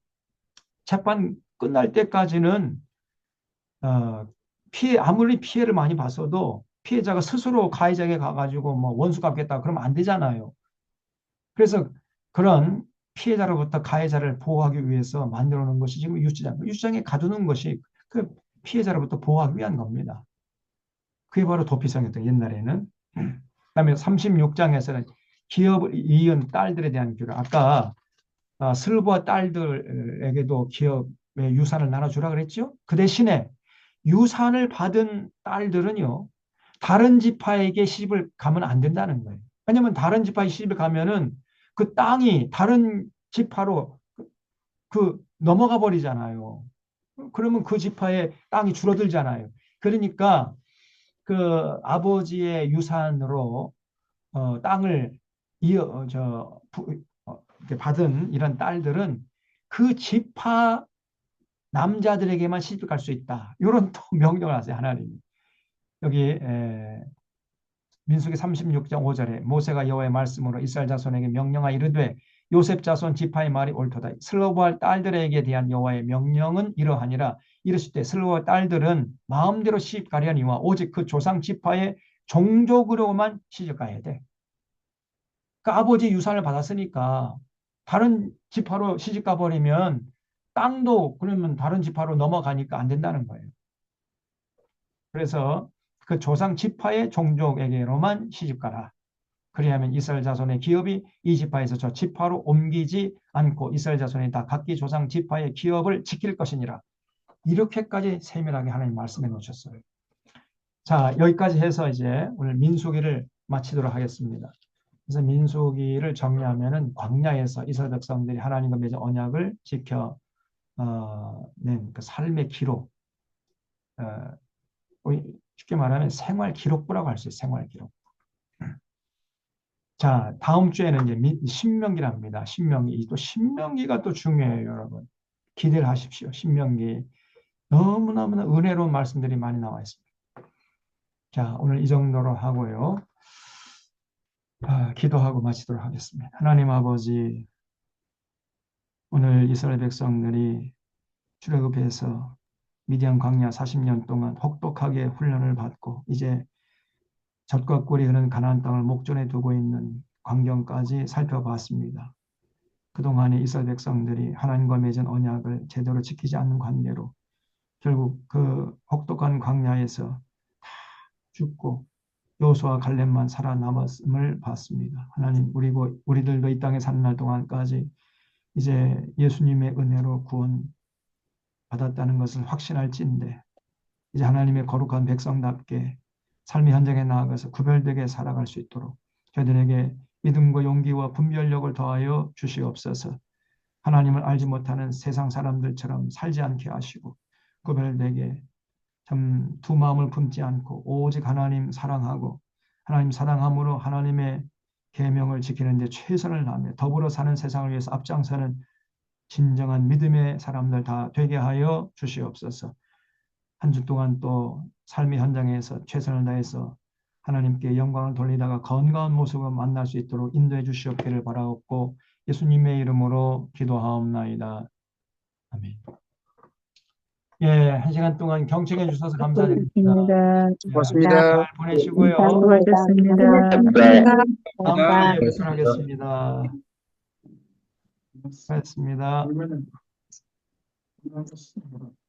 재판 끝날 때까지는 아무리 피해를 많이 봤어도 피해자가 스스로 가해자에게 가가지고 뭐 원수 갚겠다 그러면 안 되잖아요. 그래서 그런 피해자로부터 가해자를 보호하기 위해서 만들어 놓은 것이 지금 유치장. 유치장에 가두는 것이 그 피해자로부터 보호하기 위한 겁니다. 그게 바로 도피성이었던 옛날에는. 그다음에 36장에서는 기업을 이은 딸들에 대한 규례. 아까 슬부와 딸들에게도 기업의 유산을 나눠주라 그랬죠. 그 대신에 유산을 받은 딸들은요, 다른 지파에게 시집을 가면 안 된다는 거예요. 왜냐하면 다른 지파에 시집을 가면은 그 땅이 다른 지파로 넘어가 버리잖아요. 그러면 그 지파의 땅이 줄어들잖아요. 그러니까 그 아버지의 유산으로 땅을 받은 이런 딸들은 그 지파 남자들에게만 시집 갈 수 있다. 이런 또 명령을 하세요, 하나님이. 여기 민수기 36장 5절에 모세가 여호와의 말씀으로 이스라엘 자손에게 명령하 이르되 요셉 자손 지파의 말이 옳도다. 슬로보할 딸들에게 대한 여호와의 명령은 이러하니라. 이르실 때 슬로보할 딸들은 마음대로 시집 가려니와 오직 그 조상 지파의 종족으로만 시집 가야 돼. 그 아버지 유산을 받았으니까 다른 지파로 시집 가버리면 땅도 그러면 다른 지파로 넘어가니까 안 된다는 거예요. 그래서 그 조상 지파의 종족에게로만 시집 가라. 그리하면 이스라엘 자손의 기업이 이 지파에서 저 지파로 옮기지 않고 이스라엘 자손이 다 각기 조상 지파의 기업을 지킬 것이니라. 이렇게까지 세밀하게 하나님 말씀해 놓으셨어요. 자, 여기까지 해서 이제 오늘 민수기를 마치도록 하겠습니다. 그래서 민수기를 정리하면은 광야에서 이스라엘 백성들이 하나님과 맺은 언약을 지켜 낸 그 삶의 기록, 어, 쉽게 말하면 생활 기록부라고 할 수 있어요. 생활 기록. 자, 다음 주에는 이제 신명기랍니다. 신명기. 또 신명기가 또 중요해요, 여러분. 기대를 하십시오. 신명기. 너무너무나 은혜로운 말씀들이 많이 나와 있습니다. 자, 오늘 이 정도로 하고요. 기도하고 마치도록 하겠습니다. 하나님 아버지, 오늘 이스라엘 백성들이 출애굽해서 미디안 광야 40년 동안 혹독하게 훈련을 받고 이제 젖과 꿀이 흐르는 가나안 땅을 목전에 두고 있는 광경까지 살펴봤습니다. 그동안에 이스라엘 백성들이 하나님과 맺은 언약을 제대로 지키지 않는 관계로 결국 그 혹독한 광야에서 다 죽고 여호수아 갈렙만 살아남았음을 봤습니다. 하나님, 우리들도 이 땅에 사는 날 동안까지 이제 예수님의 은혜로 구원 받았다는 것을 확신할진대 이제 하나님의 거룩한 백성답게 삶의 현장에 나아가서 구별되게 살아갈 수 있도록 저희들에게 믿음과 용기와 분별력을 더하여 주시옵소서. 하나님을 알지 못하는 세상 사람들처럼 살지 않게 하시고 구별되게 참 두 마음을 품지 않고 오직 하나님 사랑하고 하나님 사랑함으로 하나님의 계명을 지키는 데 최선을 다하며 더불어 사는 세상을 위해서 앞장서는 진정한 믿음의 사람들 다 되게 하여 주시옵소서. 한 주 동안 또 삶의 현장에서 최선을 다해서 하나님께 영광을 돌리다가 건강한 모습을 만날 수 있도록 인도해 주시옵기를 바라옵고 예수님의 이름으로 기도하옵나이다. 아멘. 예, 한 시간 동안 경청해 주셔서 감사드립니다. 고맙습니다. 예, 한 주간 잘 보내시고요. 수고하셨습니다. 네. 다음 네. 주에 뵙도록하겠습니다. 수고하셨습니다.